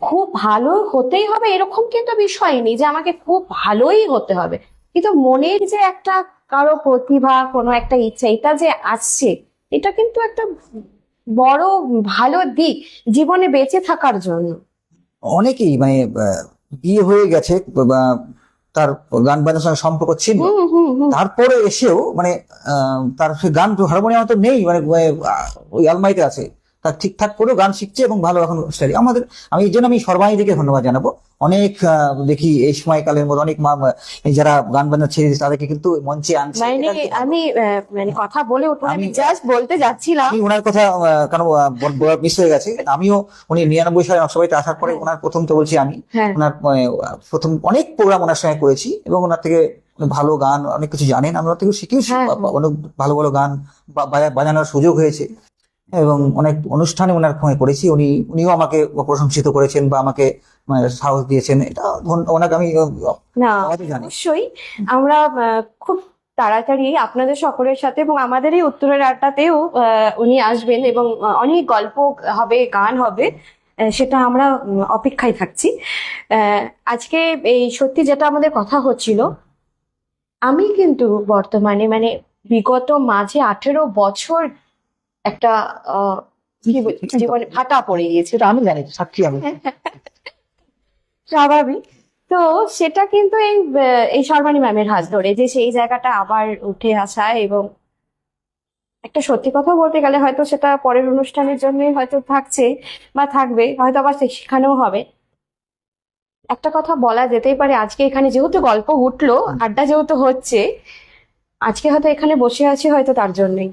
খুব ভালো হতেই হবে এরকম কিন্তু বিষয় নেই যে আমাকে খুব ভালোই হতে হবে, কিন্তু মনের যে একটা কারো প্রতিভা, কোনো একটা ইচ্ছা, এটা যে আসছে, এটা কিন্তু একটা বড় ভালো দিক জীবনে বেঁচে থাকার জন্য। অনেকেই মানে বিয়ে হয়ে গেছে বা তার গান বাজনার সঙ্গে সম্পর্ক ছিল, তারপরে এসেও মানে তার সেই গান হারমোনিয়াম তো নেই, মানে ওই আলমারিতে আছে, তার ঠিকঠাক করেও গান শিখছে এবং ভালো এখন স্টাইল। আমি এই জন্য আমি সর্বাঙ্গীকে ধন্যবাদ জানাবো। অনেক দেখি এই সময়কালের মধ্যে অনেক মা যারা গান বাজনা ছেড়ে দিচ্ছে তাদেরকে কিন্তু মঞ্চে আনছে। মানে আমি মানে কথা বলে উঠবো, আমি জাস্ট বলতে যাচ্ছিলাম, আমি ওনার কথা কেন মিস হয়ে গেছে। আমিও উনি 99 সালে নকশাবাড়িতে আসার পরে ওনার প্রথম তো বলছি আমি ওনার প্রথম অনেক প্রোগ্রাম ওনার সঙ্গে করেছি এবং ওনার থেকে ভালো গান অনেক কিছু জানেন, আমি ওনার থেকে শিখেছি, অনেক ভালো ভালো গান বাজানোর সুযোগ হয়েছে এবং অনেক অনুষ্ঠানে ওনার সঙ্গে করেছি। উনিও আমাকে প্রশংসিত করেছেন বা আমাকে সাহস দিয়েছেন। এটা ওনাকে আমি না অবশ্যই আমরা খুব তাড়াতাড়ি আপনাদের সকলের সাথে এবং আমাদের এই উত্তরের আড্ডাতেও উনি আসবেন এবং অনেক গল্প হবে, গান হবে, সেটা আমরা অপেক্ষায় থাকছি। আজকে এই সত্যি যেটা আমাদের কথা হচ্ছিল, আমি কিন্তু বর্তমানে মানে বিগত মাঝে 18 বছর একটা জীবনে ভাটা পড়ে গিয়েছে, আমি জানি, সাক্ষী আমি। স্বাভাবিক। তো সেটা কিন্তু এই সর্বাণী ম্যামের হাত ধরে যে সেই জায়গাটা আবার উঠে আসা, এবং একটা সত্যি কথা বলতে গেলে হয়তো সেটা পরের অনুষ্ঠানের জন্য হয়তো থাকছে বা থাকবে, হয়তো আবার শেখানো হবে। একটা কথা বলা যেতেই পারে, আজকে এখানে যেহেতু গল্প উঠলো, আড্ডা যেহেতু হচ্ছে, আজকে হয়তো এখানে বসে আছি হয়তো তার জন্যই।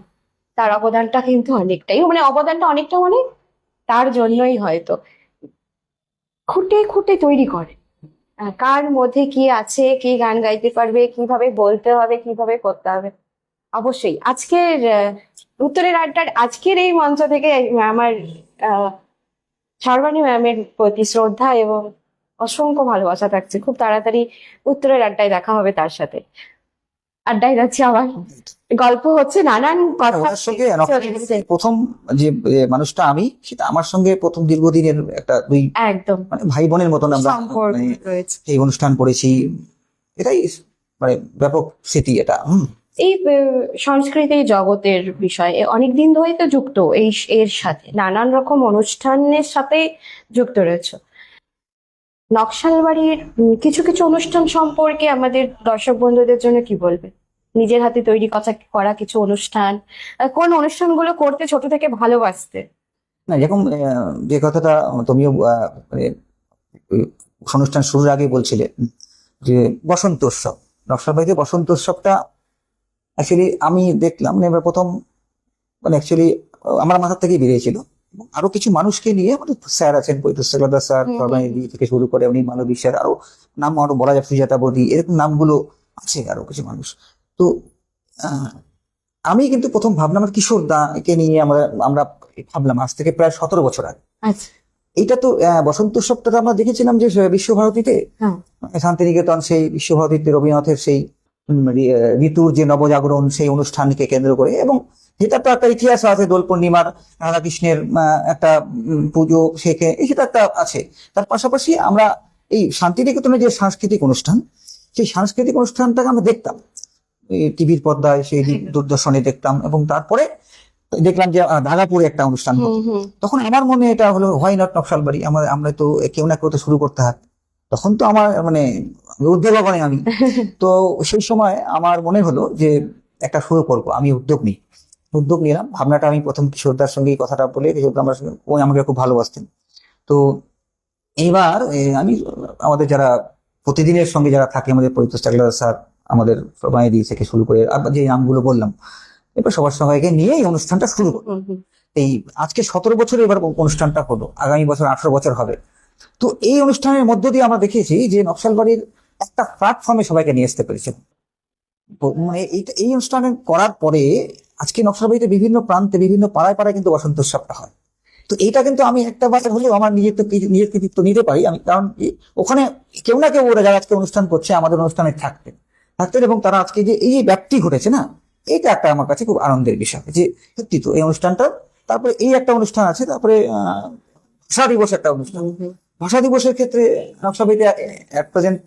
তার অবদানটা কিন্তু অনেকটাই, মানে অবদানটা অনেকটা মানে তার জন্যই হয়তো খুঁটে খুঁটে তৈরি করে কার মধ্যে কি আছে, কি গান গাইতে পারবে, কিভাবে বলতে হবে, কিভাবে করতে হবে। অবশ্যই আজকের উত্তরের আড্ডার আজকের এই মঞ্চ থেকে আমার সর্বাণী ম্যামের প্রতি শ্রদ্ধা এবং অসংখ্য ভালোবাসা থাকছে। খুব তাড়াতাড়ি উত্তরের আড্ডায় দেখা হবে তার সাথে। আড্ডায় যাচ্ছি, আবার গল্প হচ্ছে, নানান কথা। প্রথম যে মানুষটা আমি, সেটা আমার সঙ্গে প্রথম দীর্ঘদিনের একটা দুই একদম মানে ভাই বোনের মতন আমরা এই অনুষ্ঠান করেছি। এটাই মানে ব্যাপক স্মৃতি এটা। এই সংস্কৃতি জগতের বিষয়ে অনেকদিন ধরে তো যুক্ত, এর সাথে নানান রকম অনুষ্ঠানের সাথে যুক্ত রয়েছে। নকশালবাড়ির কিছু কিছু অনুষ্ঠান সম্পর্কে আমাদের দর্শক বন্ধুদের জন্য কি বলবে? নিজের হাতে তৈরি করা কিছু অনুষ্ঠান, কোন অনুষ্ঠানগুলো করতে ছোট থেকে ভালোবাসতে? না, যেরকম যে কথাটা তুমিও মানে অনুষ্ঠান শুরুর আগে বলছিলে যে বসন্ত উৎসব, নকশালবাড়িতে বসন্ত উৎসবটা অ্যাকচুয়ালি আমি দেখলাম এবার প্রথম মানে অ্যাকচুয়ালি আমার মাথা থেকেই বেরিয়েছিল। এবং আরো কিছু মানুষকে নিয়ে আমাদের স্যার আছেন, পৈতস্যার স্যার থেকে শুরু করে উনি মানব বিশ্বাস, আরো নাম আরো বলা যায়, সুজাতা বৌদি, এরকম নামগুলো আছে আরো কিছু মানুষ। তো আহ, আমি কিন্তু প্রথম ভাবলাম আমার কিশোর দা কে নিয়ে আমরা আমরা ভাবলাম আজ থেকে প্রায় 17 বছর আগে। আচ্ছা। এটা তো বসন্ত উৎসবটা আমরা দেখেছিলাম যে বিশ্বভারতীতে, হ্যাঁ। শান্তিনিকেতন, সেই বিশ্বভারতীতে রবীন্দ্রনাথের সেই ঋতুর যে নবজাগরণ, সেই অনুষ্ঠানকে কেন্দ্র করে। এবং যেটা তো একটা ইতিহাস আছে, দোল পূর্ণিমার রাধাকৃষ্ণের একটা পুজো, সেকে সেটা একটা আছে। তার পাশাপাশি আমরা এই শান্তিনিকেতনের যে সাংস্কৃতিক অনুষ্ঠান, সেই সাংস্কৃতিক অনুষ্ঠানটাকে আমরা দেখতাম টিভির পর্দায়, সেই দূরদর্শনে দেখতাম। এবং তারপরে দেখলাম যে ঢাকাপুরে একটা অনুষ্ঠান হতো। তখন আমার মনে এটা হলো, হোয়াই নট নকশালবাড়ি, আমরা তো কেউ না কেউ তো শুরু করতে হয়। তখন তো আমার মানে উদ্যোগ নেই আমি। তো সেই সময় আমার মনে হলো যে একটা শুরু করবো, আমি উদ্যোগ নিলাম। ভাবনাটা আমি প্রথম কিশোরদার সঙ্গে এই কথাটা বলে, কিশোরদা আমার সঙ্গে, ও আমাকে খুব ভালোবাসতেন। তো এইবার আমি আমাদের যারা প্রতিদিনের সঙ্গে যারা থাকে, আমাদের পরিতোষ স্যার, আমাদের সবাই থেকে শুরু করে আর যে নামগুলো বললাম, এবার সবার সবাইকে নিয়ে এই অনুষ্ঠানটা শুরু করবো। এই আজকে 17 বছর এবার অনুষ্ঠানটা হলো, আগামী বছর 18 বছর হবে। তো এই অনুষ্ঠানের মধ্য দিয়ে আমরা দেখেছি যে নকশালবাড়ির একটা প্ল্যাটফর্মে সবাইকে নিয়ে আসতে পেরেছে। মানে এই অনুষ্ঠান করার পরে আজকে নকশালবাড়িতে বিভিন্ন প্রান্তে, বিভিন্ন পাড়ায় পাড়ায় কিন্তু বসন্ত উৎসবটা হয়। তো এইটা কিন্তু আমি একটা বার হলেও আমার নিজের কৃতিত্ব নিতে পারি আমি, কারণ ওখানে কেউ না কেউ ওরা যারা আজকে অনুষ্ঠান করছে আমাদের অনুষ্ঠানে থাকতেন এবং তারা আজকে যে এই ব্যাপ্তি ঘটেছে না, এটা একটা আমার কাছে খুব আনন্দের বিষয় যে সত্যি তো এই অনুষ্ঠানটা। তারপরে এই একটা অনুষ্ঠান আছে, তারপরে ভাষা দিবস একটা অনুষ্ঠান। ভাষা দিবসের ক্ষেত্রে নকশালবাড়িতে এট প্রেজেন্ট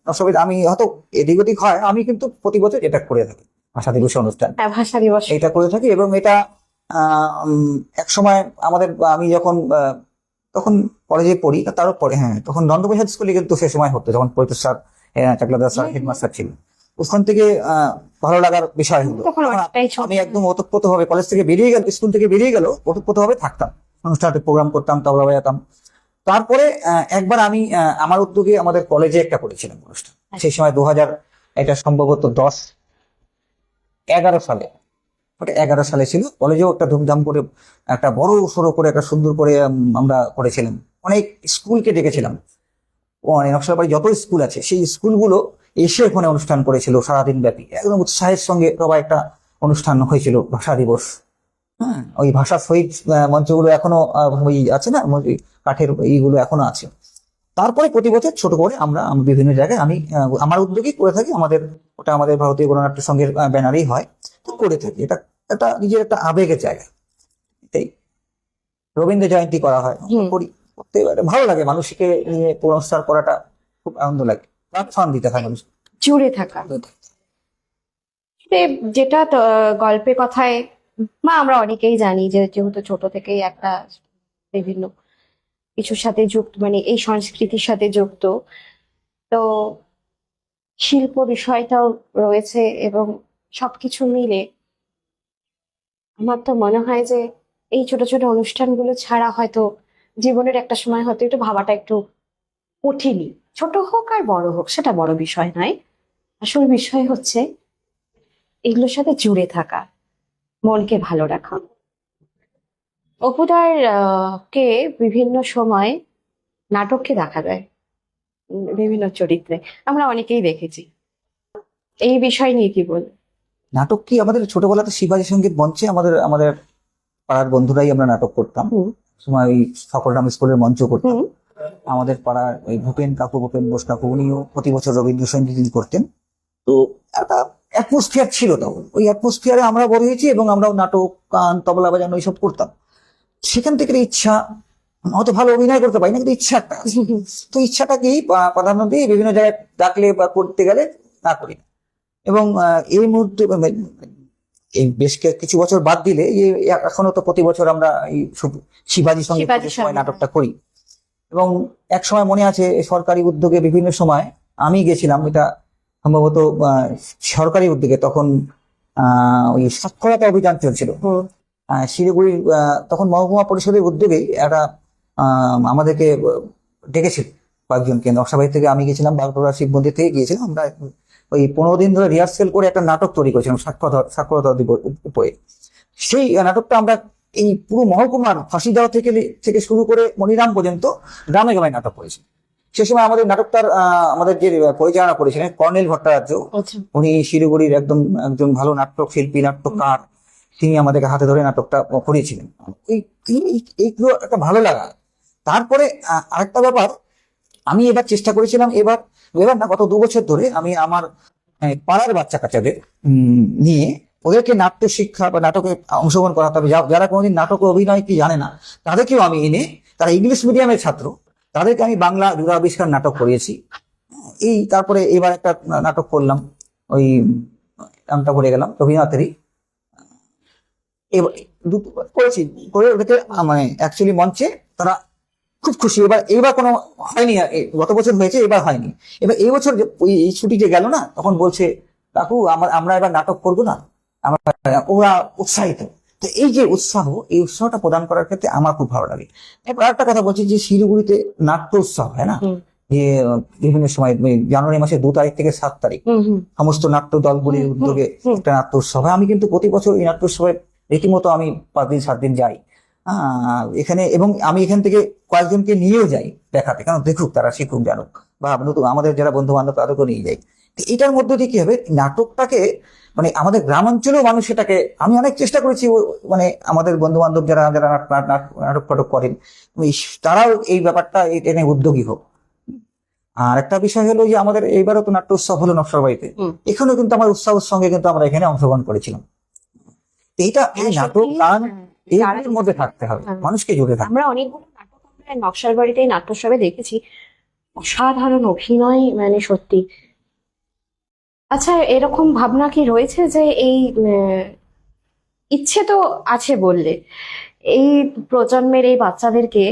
নকশালবাড়িতে আমি হয়তো এদিক ওদিক হয়, আমি কিন্তু প্রতি বছর এটা করে থাকি, ভাষা দিবসের অনুষ্ঠান। ভাষা দিবস এটা করে থাকি। এবং এটা এক সময় আমাদের, আমি যখন তখন কলেজে পড়ি, তারও পরে, হ্যাঁ, তখন নন্দপ্রসাদ স্কুলে কিন্তু সে সময় হতো, যখন পৈতৃক স্যার, চাকলাদার স্যার হেডমাস্টার ছিলেন। ওখান থেকে ভালো লাগার বিষয় হলো। আমি একদম ওতপ্রোত ভাবে কলেজ থেকে বেরিয়ে গেল, স্কুল থেকে বেরিয়ে গেল, ওতপ্রোত ভাবে থাকতাম, অনুষ্ঠানে প্রোগ্রাম করতাম, তবলা বাজাতাম। তারপরে একবার আমি আমার উদ্যোগে আমাদের কলেজে একটা করেছিলাম অনুষ্ঠান, সেই সময় 2000, এটা সম্ভবত 10-11 সালে, ওটা 11 সালে ছিল। কলেজেও একটা ধুমধাম করে একটা বড় সড়ো করে একটা সুন্দর করে আমরা করেছিলাম। অনেক স্কুলকে ডেকেছিলাম, নকশালবাড়ি যত স্কুল আছে সেই স্কুলগুলো এসে ওখানে অনুষ্ঠান করেছিল সারাদিন ব্যাপী, একদম উৎসাহের সঙ্গে সবাই একটা অনুষ্ঠান হয়েছিল, ভাষা দিবস। হ্যাঁ, ওই ভাষা শহীদ মঞ্চগুলো এখনো ওই আছে না, কাঠের এইগুলো এখনো আছে। তারপরে প্রতি বছর ছোট করে আমরা বিভিন্ন জায়গায়, আমি আমার উদ্যোগেই করে থাকি, ওটা আমাদের ভারতীয় গণনাট্য সংঘের ব্যানারেই হয়, তো করে থাকি। এটা একটা নিজের একটা আবেগের জায়গা। এটাই রবীন্দ্র জয়ন্তী করা হয়, করতে ভালো লাগে, মানুষকে নিয়ে পুরস্কার করাটা খুব আনন্দ লাগে, প্ল্যাটফর্ম দিতে হয় মানুষ জুড়ে থাকা। যেটা গল্পে কথায় বা আমরা অনেকেই জানি যে যেহেতু ছোট থেকেই একটা বিভিন্ন কিছুর সাথে যুক্ত, মানে এই সংস্কৃতির সাথে যুক্ত, তো শিল্প বিষয়টাও রয়েছে এবং সবকিছু মিলে আমার তো মনে হয় যে এই ছোট ছোট অনুষ্ঠানগুলো ছাড়া হয়তো জীবনের একটা সময় হয়তো একটু ভাবাটা একটু কঠিনই। ছোট হোক আর বড় হোক সেটা বড় বিষয় নয়, আসল বিষয় হচ্ছে এগুলোর সাথে জুড়ে থাকা, মনকে ভালো রাখা। অপুদার কে বিভিন্ন সময় নাটককে দেখা যায়, বিভিন্ন চরিত্রে আমরা অনেকেই দেখেছি। এই বিষয় নিয়ে কি বল? নাটক কি, আমাদের ছোটবেলাতে শিবাজি সঙ্গীত মঞ্চে আমাদের আমাদের পাড়ার বন্ধুরাই আমরা নাটক করতাম, সময় ওই সকলরাম স্কুলের মঞ্চ করতাম। আমাদের পাড়ার ওই ভূপেন বোস কাকু, উনিও প্রতি বছর রবীন্দ্রসঙ্গীত করতেন। তো একটা অ্যাটমসফিয়ার ছিল, তখন ওই অ্যাটমসফিয়ারে আমরা বড় হয়েছি এবং আমরাও নাটক, গান, তবলা বাজানো এইসব করতাম। সেখান থেকে ইচ্ছা, হয়তো ভালো অভিনয় করতে পারি না, কিন্তু ইচ্ছা একটা আছে। তো ইচ্ছাটাকেই প্রাধান্য দিয়ে বিভিন্ন জায়গায় ডাকলে বা করতে গেলে না করি না। এবং এই মুহূর্তে এই বেশ কিছু বছর বাদ দিলে এখনো তো প্রতি বছর আমরা এই শিবাজি সঙ্গে সময় নাটকটা করি। এবং এক সময় মনে আছে সরকারি উদ্যোগে বিভিন্ন সময় আমি গেছিলাম, এটা সম্ভবত সরকারি উদ্যোগে, তখন ওই সাক্ষরতা অভিযান চলছিল শিলিগুড়ি, তখন মহকুমা পরিষদের উদ্যোগেই একটা আমাদেরকে ডেকেছিল কয়েকজনকে, নকশালবাড়ি থেকে আমি গেছিলাম, বাগডোগরা শিব মন্দির থেকে গিয়েছিলাম আমরা ওই 15 দিন ধরে রিহার্সেল করে একটা নাটক তৈরি করেছিলাম সাক্ষরতা দিবস উপরে। সেই নাটকটা আমরা এই পুরো মহকুমার ফাঁসিদেওয়া থেকে থেকে শুরু করে মনিরাম পর্যন্ত গ্রামে গ্রামে নাটক করেছি। সে সময় আমাদের নাটকটার আমাদের যে পরিচালনা করেছিলেন কর্নেল ভট্টাচার্য, উনি শিলিগুড়ির একজন ভালো নাট্যক শিল্পী, নাট্যকার, তিনি আমাদেরকে হাতে ধরে নাটকটা করিয়েছিলেন। এইগুলো একটা ভালো লাগা। তারপরে আরেকটা ব্যাপার, আমি এবার চেষ্টা করেছিলাম, এবার না গত 2 বছর ধরে আমি আমার পাড়ার বাচ্চা কাচ্চাদের নিয়ে ওদেরকে নাট্য শিক্ষা বা নাটকে অংশগ্রহণ করাতে হবে। যারা কোনোদিন নাটকে অভিনয় কি জানে না, তাদেরকেও আমি এনে, তারা ইংলিশ মিডিয়ামের ছাত্র, তাদেরকে আমি বাংলা যুগাবিষ্কার নাটক করিয়েছি। তারপরে এবার একটা নাটক করলাম, ওই নামটা ভুলে গেলাম, রবীন্দ্রনাথেরই করেছি, করে ওদেরকে মানে অ্যাকচুয়ালি মঞ্চে তারা খুব খুশি। এবার কোনো হয়নি, গত বছর হয়েছে, এবার হয়নি। এবার এই বছর এই ছুটি যে গেল না, তখন বলছে কাকু আমরা এবার নাটক করবো না, ওরা উৎসাহিত। তো এই যে এই উৎসাহটা প্রদান করার ক্ষেত্রে আমার খুব ভালো লাগে। এবার একটা কথা বলছি যে শিলিগুড়িতে নাট্য উৎসব হয় না, যে বিভিন্ন সময় জানুয়ারি মাসের 2 তারিখ থেকে 7 তারিখ সমস্ত নাট্য দলগুলির উদ্যোগে একটা নাট্য উৎসব হয়। আমি কিন্তু প্রতি বছর এই নাট্য উৎসবে রীতিমতো আমি 5 দিন 7 দিন যাই এখানে, এবং আমি এখান থেকে কয়েকজনকে নিয়েও যাই দেখাতে, কারণ দেখুক, তারা শিখুক, জানুক, বা নতুন আমাদের যারা বন্ধু বান্ধব তাদেরকে নিয়ে যাই। এটার মধ্যে দিয়ে কি হবে, নাটকটাকে মানে আমাদের গ্রামাঞ্চলেও মানুষ সেটাকে, আমি অনেক চেষ্টা করেছি, মানে আমাদের বন্ধু বান্ধব যারা যারা নাটক ফাটক করেন, তারাও এই ব্যাপারটা এনে উদ্যোগী হোক। আর একটা বিষয় হলো যে আমাদের এইবারও তো নাট্য উৎসব হলো নকশালবাড়িতে, এখানেও কিন্তু আমার উৎসবের সঙ্গে কিন্তু আমরা এখানে অংশগ্রহণ করেছিলাম। এইটা এই নাটক গান এর মধ্যে থাকতে হবে, মানুষকে জুড়ে থাকতে। আমরা অনেকগুলো নাটক আমরা নকশালবাড়িতে নাট্যোৎসবে দেখেছি, অসাধারণ অভিনয়, মানে সত্যি। আচ্ছা, এরকম ভাবনা কি রয়েছে যে এই ইচ্ছে তো আছে বললে, এই প্রজন্মের এই বাচ্চাদেরকে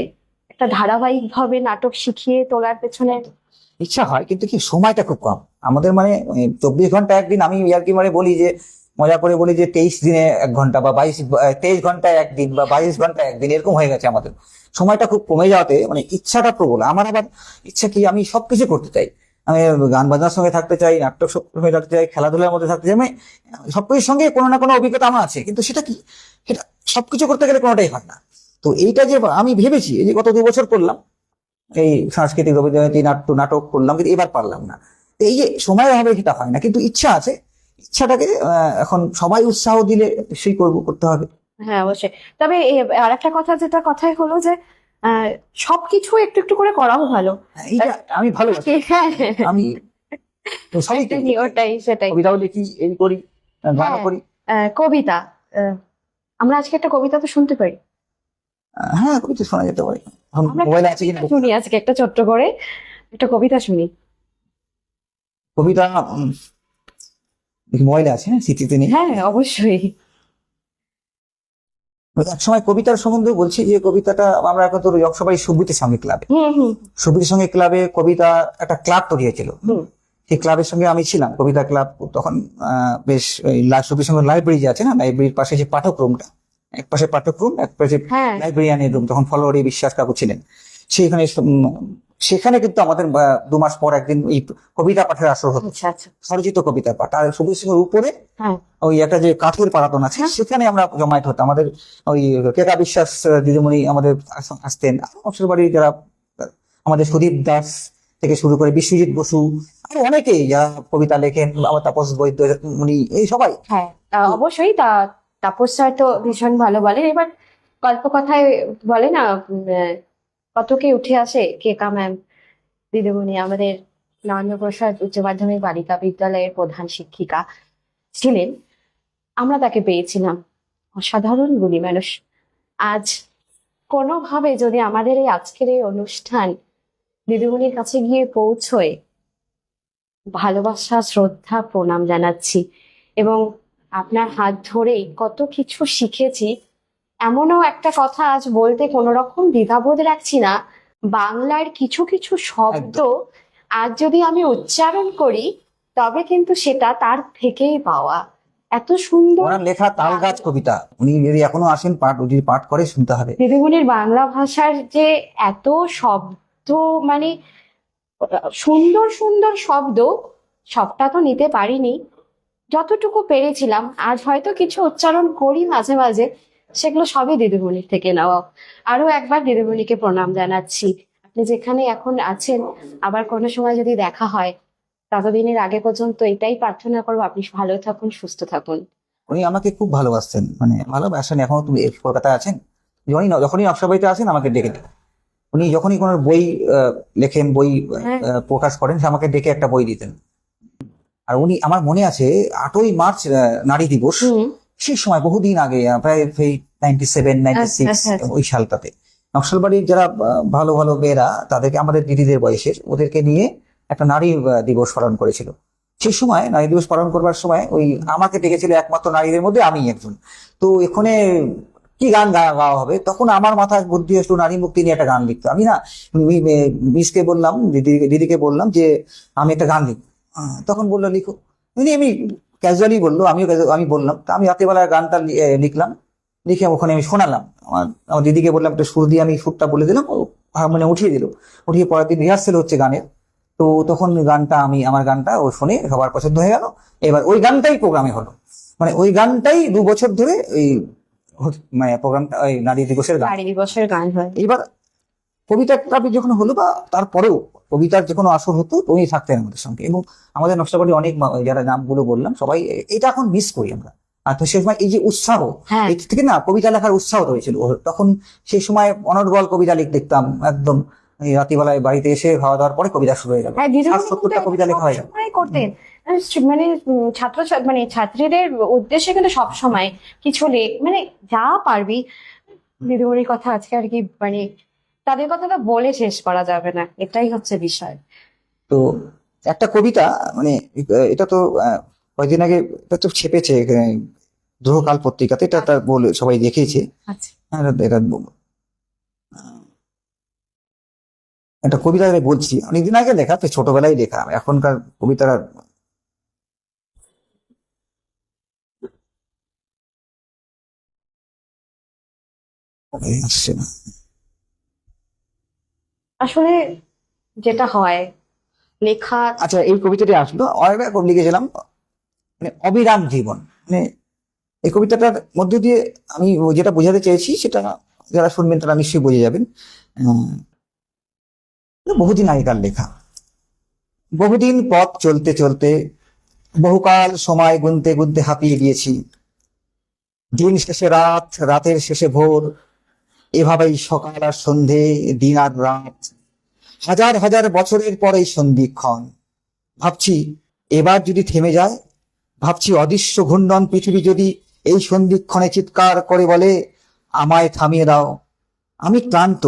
একটা ধারাবাহিকভাবে নাটক শিখিয়ে তোলার পেছনে ইচ্ছা হয়, কিন্তু কি সময়টা খুব কম আমাদের, মানে 24 ঘন্টা একদিন, আমি আর কি মানে বলি যে মজা করে বলি যে 23 দিনে 1 ঘন্টা বা 23 ঘন্টায় একদিন বা 22 ঘন্টায় একদিন, এরকম হয়ে গেছে আমাদের। সময়টা খুব কমে যাওয়াতে মানে ইচ্ছাটা প্রবল। আমার আবার ইচ্ছা কি, আমি সবকিছু করতে চাই, আমি গান বাজনার সঙ্গে থাকতে চাই, নাট্য সঙ্গে থাকতে চাই, খেলাধুলার মধ্যে থাকতে চাই, আমি সবকিছুর সঙ্গে কোনো না কোনো অভিজ্ঞতা আমার আছে, কিন্তু সেটা সবকিছু করতে গেলে কোনোটাই হয় না। তো এইটা যে আমি ভেবেছি, এই যে গত 2 বছর করলাম এই সাংস্কৃতিক রবীন্দ্রজয়ন্তী নাটক করলাম, কিন্তু এবার পারলাম না। এই যে সময়ের অভাবে সেটা হয় না, কিন্তু ইচ্ছা আছে। ইচ্ছাটাকে এখন সবাই উৎসাহ দিলে সেই করতে হবে। হ্যাঁ, অবশ্যই। তবে আর একটা কথা, যেটা কথাই হলো যে সবকিছু একটু একটু করে করাও ভালো। এইটা আমি ভালোবাসি। হ্যাঁ, আমি সবই ওটাই, সেটাই। কবিতাও লিখি, এই করি, গানও করি। কবিতা, আমরা আজকে একটা কবিতা তো শুনতে পারি? হ্যাঁ, কবিতা শোনা যেতে পারে। মোবাইলে আছে কিনা শুনি, আজকে একটা ছোট্ট করে একটা কবিতা শুনি। কবিতা মোবাইলে আছে, হ্যাঁ, স্মৃতিতে নেই। হ্যাঁ, অবশ্যই। এক সময় কবিতার সম্বন্ধে বলছি যে কবিতাটা আমরা এখন তো সবাই সুব্রীতির সঙ্গে ক্লাবে, সুব্রীতির সঙ্গে ক্লাবে কবিতা একটা ক্লাব তৈরি হয়েছিল, সেই ক্লাবের সঙ্গে আমি ছিলাম, কবিতা ক্লাব। তখন বেশ সুব্রীর সঙ্গে লাইব্রেরি যে আছে না, লাইব্রেরির পাশে যে পাঠক্রমটা, এক পাশে পাঠক্রম, এক পাশে লাইব্রেরিয়ানের রুম, তখন ফলোয়ারি বিশ্বাস কাকু ছিলেন সেখানে কিন্তু আমাদের 2 মাস পর একদিন এই কবিতা পাঠের আসর হতো, স্বরচিত কবিতা পাঠ। আর সুব্রীর সঙ্গে উপরে ওই একটা যে কাঠের পারাতন আছে, সেখানে আমরা জমায়েত হতো। আমাদের ওই কেকা বিশ্বাস দিদিমণি আমাদের আসতেন, অবসর বাড়ির যারা আমাদের সুদীপ দাস থেকে শুরু করে বিশ্বজিৎ বসু, আর অনেকেই যারা কবিতা লেখেন, আমার তাপস বৈদ্য উনি, এই সবাই। হ্যাঁ, অবশ্যই। তাপস স্যার তো ভীষণ ভালো বলেন। এবার গল্প কথায় বলে না, কত কে উঠে আসে, কেকা ম্যাম দিদিমণি আমাদের নরেন্দ্রপ্রসাদ উচ্চ মাধ্যমিক বালিকা বিদ্যালয়ের প্রধান শিক্ষিকা ছিলেন। আমরা তাকে পেয়েছিলাম, অসাধারণ গুণী মানুষ। আজ কোনোভাবে যদি আমাদের এই আজকের এই অনুষ্ঠান দিদিমণির কাছে গিয়ে পৌঁছয়, ভালোবাসা, শ্রদ্ধা, প্রণাম জানাচ্ছি। এবং আপনার হাত ধরেই কত কিছু শিখেছি। এমনও একটা কথা আজ বলতে কোনো রকম দ্বিধাবোধ রাখছি না, বাংলার কিছু কিছু শব্দ আজ যদি আমি উচ্চারণ করি, তবে কিন্তু সেটা তার থেকেই পাওয়া। এত সুন্দর লেখা তাল গাছ কবিতা, উনি যদি এখনো আসেন, যদি পাঠ করে শুনতে হবে। দিদিমণির বাংলা ভাষার যে এত শব্দ, মানে সুন্দর সুন্দর শব্দ, সবটা তো নিতে পারিনি, যতটুকু পেরেছিলাম। আজ হয়তো কিছু উচ্চারণ করি মাঝে মাঝে, সেগুলো সবই দিদিমণির থেকে নেওয়া। আরো একবার দিদিমণিকে প্রণাম জানাচ্ছি। আপনি যেখানে এখন আছেন, আবার কোনো সময় যদি দেখা হয়, ততদিনের আগে পর্যন্ত এটাই প্রার্থনা করবো, আপনি ভালো থাকুন, সুস্থ থাকুন। উনি আমাকে খুব ভালোবাসতেন, মানে ভালোবাসেন, এখনো তুমি কলকাতায় আছেন, যখনই নকশাবাড়িতে আসেন আমাকে ডেকে দেন। উনি যখনই কোনো বই লেখেন, বই হ্যাঁ। প্রকাশ করেন, সে আমাকে ডেকে একটা বই দিতেন। আর উনি, আমার মনে আছে 8ই মার্চ নারী দিবস, হুম। সেই সময় বহুদিন আগে, প্রায় সেই 97 96 আচ্ছা, আচ্ছা। ওই সালটাতে নকশালবাড়ির যারা ভালো ভালো মেয়েরা, তাদেরকে, আমাদের দিদিদের বয়সের, ওদেরকে নিয়ে একটা নারী দিবস পালন করেছিল। সেই সময় নারী দিবস পালন করবার সময় ওই আমাকে ডেকেছিল, একমাত্র নারীদের মধ্যে আমি একজন। তো এখানে কি গান গাওয়া হবে, তখন আমার মাথায় বুদ্ধি আসলো নারী মুক্তি নিয়ে একটা গান লিখতে। আমি না মিসকে বললাম, দিদিকে বললাম যে আমি একটা গান লিখবো। তখন বললো লিখো। আমি ক্যাজুয়ালি বললো, আমি বললাম। তা আমি রাতেবেলার গানটা লিখলাম, লিখে ওখানে আমি শোনালাম। আমার দিদিকে বললাম একটা সুর দিয়ে, আমি সুরটা বলে দিলাম, ও মানে উঠিয়ে দিল। উঠিয়ে পরের দিন রিহার্সেল হচ্ছে গানের। তো তখন গানটা, আমার গানটা ও শুনে সবার পছন্দ হয়ে গেল। এবার ওই গানটাই প্রোগ্রামে হলো, মানে ওই গানটাই 2 বছর ধরে ওই মানে প্রোগ্রামটা, ওই নারী দিবসের গান। নারী দিবসের গান হয়। এবার কবিতার ক্লাবে যখন হলো, বা তারপরেও কবিতার যে কোনো আসর হতো, উনি থাকতেন আমাদের সঙ্গে। এবং আমাদের নকশাবাড়ি অনেক যারা নামগুলো বললাম সবাই, এটা এখন মিস করি আমরা। আর তো সেই সময় এই যে উৎসাহ, হ্যাঁ। এই থেকে না কবিতা লেখার উৎসাহ রয়েছিল তখন। সেই সময় অনর্গল কবিতা লিখতাম একদম। এই রাত্রিবেলায় বাড়িতে এসে খাওয়া দাওয়ার পরে কবিতা শুরু হয়ে গেল, হ্যাঁ, দিদিমণি 60-70টা কবিতা লেখা হয়ে গেল। সবসময় করতেন। মানে মানে ছাত্রীদের উদ্দেশ্যে কিন্তু সব সময় কিছু মানে যা পারবি। দিদিমণির কথা আজকে আর কি, মানে তাদের কথা তো বলে শেষ করা যাবে না, এটাই হচ্ছে বিষয়। তো একটা কবিতা, মানে এটা তো কয়েকদিন আগে এটা তো ছেপেছে ধ্রুবকাল পত্রিকাতে, এটা তার বলে সবাই দেখিয়েছে। আচ্ছা। এটা একটা কবিতা আমি বলছি, অনেকদিন আগে লেখা, তো ছোটবেলায় লেখা, এখনকার কবিতার আর আসছে না। আসলে যেটা হয়, লেখা। আচ্ছা, এই কবিতাটি আসলো, অনেক লিখেছিলাম, মানে অবিরাম জীবন। মানে এই কবিতাটার মধ্যে দিয়ে আমি যেটা বোঝাতে চেয়েছি, সেটা যারা শুনবেন তারা নিশ্চয়ই বুঝে যাবেন। বহুদিন আগেকার লেখা। বহুদিন পথ চলতে চলতে, বহুকাল সময় গুনতে গুনতে হাঁপিয়ে গিয়েছি। দিন শেষে রাত, রাতের শেষে ভোর, এভাবেই সকাল আর সন্ধে, দিন আর রাত, হাজার হাজার বছরের পরে সন্ধিক্ষণ। ভাবছি এবার যদি থেমে যায়, ভাবছি অদৃশ্য ঘূর্ণন পৃথিবী যদি এই সন্ধিক্ষণে চিৎকার করে বলে, আমায় থামিয়ে দাও, আমি ক্লান্ত,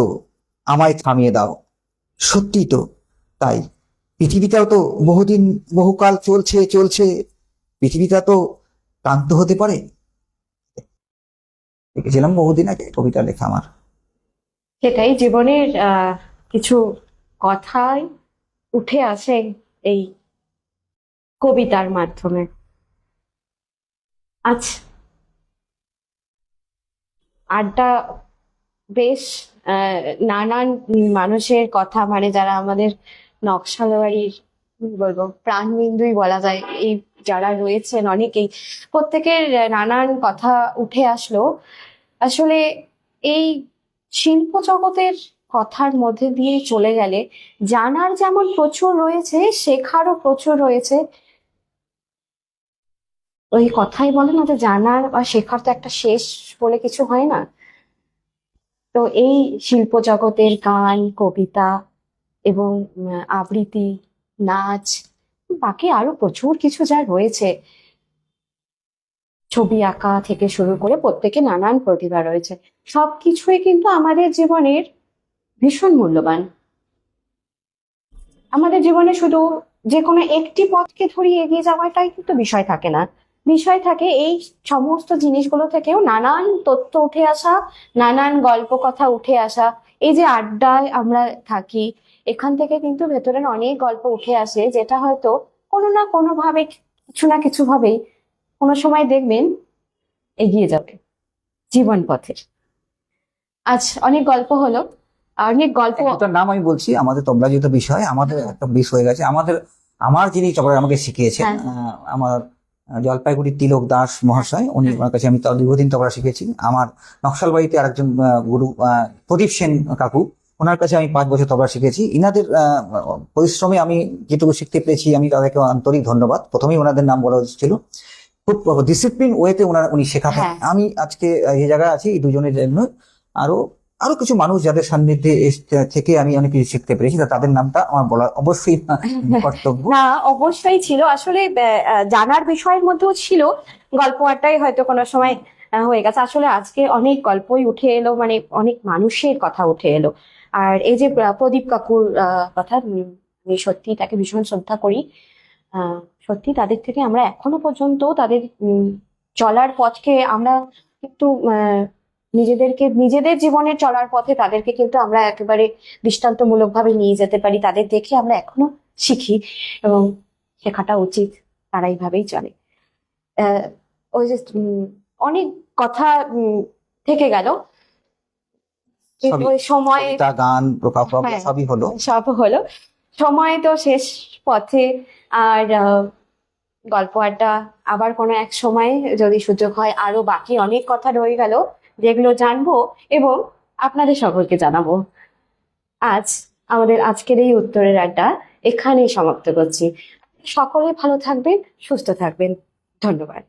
আমায় থামিয়ে দাও। সত্যি তো তাই, পৃথিবীটাও তো বহুদিন, বহুকাল চলছে চলছে, পৃথিবীটা তো ক্লান্ত হতে পারে। লিখেছিলাম বহুদিন আগে, কবিতা লেখা আমার। সেটাই জীবনের কিছু কথাই উঠে আসে এই কবিতার মাধ্যমে। আচ্ছা, আড্ডা বেশ নানান মানুষের কথা, মানে যারা আমাদের নকশালবাড়ির কি বলবো প্রাণবিন্দুই বলা যায়, এই যারা রয়েছেন অনেকেই, প্রত্যেকের নানান কথা উঠে আসলো। আসলে এই শিল্প জগতের কথার মধ্যে দিয়ে চলে গেলে জানার যেমন প্রচুর রয়েছে, শেখারও প্রচুর রয়েছে। ওই কথাই বলে না যে জানার বা শেখার তো একটা শেষ বলে কিছু হয় না। তো এই শিল্প জগতের গান, কবিতা এবং আবৃত্তি, নাচ, বাকি আরো প্রচুর কিছু যা রয়েছে, ছবি আঁকা থেকে শুরু করে প্রত্যেকে নানান প্রতিভা রয়েছে, সবকিছুই কিন্তু আমাদের জীবনের ভীষণ মূল্যবান। আমাদের জীবনে শুধু যে কোনো একটি পথকে ধরে এগিয়ে যাওয়াটাই কিন্তু বিষয় থাকে না, বিষয় থাকে এই সমস্ত জিনিসগুলো থেকেও নানান তথ্য উঠে আসা, নানান গল্প কথা উঠে আসা। এই যে আড্ডায় আমরা থাকি, এখান থেকে কিন্তু ভেতরের অনেক গল্প উঠে আসে, যেটা হয়তো কোনো না কোনো ভাবে, কিছু না কিছু ভাবেই কোনো সময় দেখবেন এগিয়ে যাবে জীবন পথের। আজ অনেক গল্প হলো, অনেক গল্প। তার নাম আমি বলছি, আমাদের তবলা যেহেতু বিষয়, আমাদের একটা মিস হয়ে গেছে। আমাদের আমার যিনি তবলা আমাকে শিখিয়েছেন, হ্যাঁ। আমার জলপাইগুড়ির তিলক দাস মহাশয়, উনি, ওনার কাছে আমি দীর্ঘদিন তবলা শিখেছি। আমার নকশালবাড়িতে আরেকজন গুরু প্রদীপ সেন কাকু, ওনার কাছে আমি 5 বছর তবলা শিখেছি। ইনাদের পরিশ্রমে আমি যেটুকু শিখতে পেরেছি, আমি তাদেরকে আন্তরিক ধন্যবাদ। প্রথমেই ওনাদের নাম বলা ছিল। খুব ডিসিপ্লিন ওয়েতে উনি শেখাতেন। হ্যাঁ। আমি আজকে এই জায়গায় আছি এই দুজনের জন্য। আরো আরো কিছু মানুষ যাদের সান্নিধ্যে থেকে আমি অনেক কিছু শিখতে পেরেছি, তাদের নামটা আমার বলা অবশ্যই কর্তব্য। না, অবশ্যই ছিল আসলে জানার বিষয়ের মধ্যেও ছিল। গল্প আড্ডায় হয়তো কোনো সময় হয়ে গেছে। আসলে আজকে অনেক গল্পই উঠে এলো, মানে অনেক মানুষের কথা উঠে এলো। আর এই যে প্রদীপ কাকুর কথা, আমি সত্যি তাকে ভীষণ শ্রদ্ধা করি। সত্যি তাদের থেকে আমরা এখনো পর্যন্ত তাদের চলার পথকে আমরা কিন্তু নিজেদের জীবনের চলার পথে তাদেরকে কিন্তু আমরা একেবারে দৃষ্টান্তমূলক ভাবে নিয়ে যেতে পারি। তাদের দেখে আমরা এখনো শিখি, এবং শেখাটা উচিত। তারা এইভাবেই চলে। ওই যে অনেক কথা থেকে গেল, কিন্তু ওই সময় কবিতা, গান, প্রকাশ হ্যাঁ, সবই হলো। সব হলো। সময় তো শেষ পথে। আর গল্প আড্ডা আবার কোনো এক সময় যদি সুযোগ হয়, আরো বাকি অনেক কথা রয়ে গেল যেগুলো জানবো এবং আপনাদের সকলকে জানাবো। আজ আমাদের আজকের এই উত্তরের আড্ডা এখানেই সমাপ্ত করছি। সকলে ভালো থাকবেন, সুস্থ থাকবেন। ধন্যবাদ।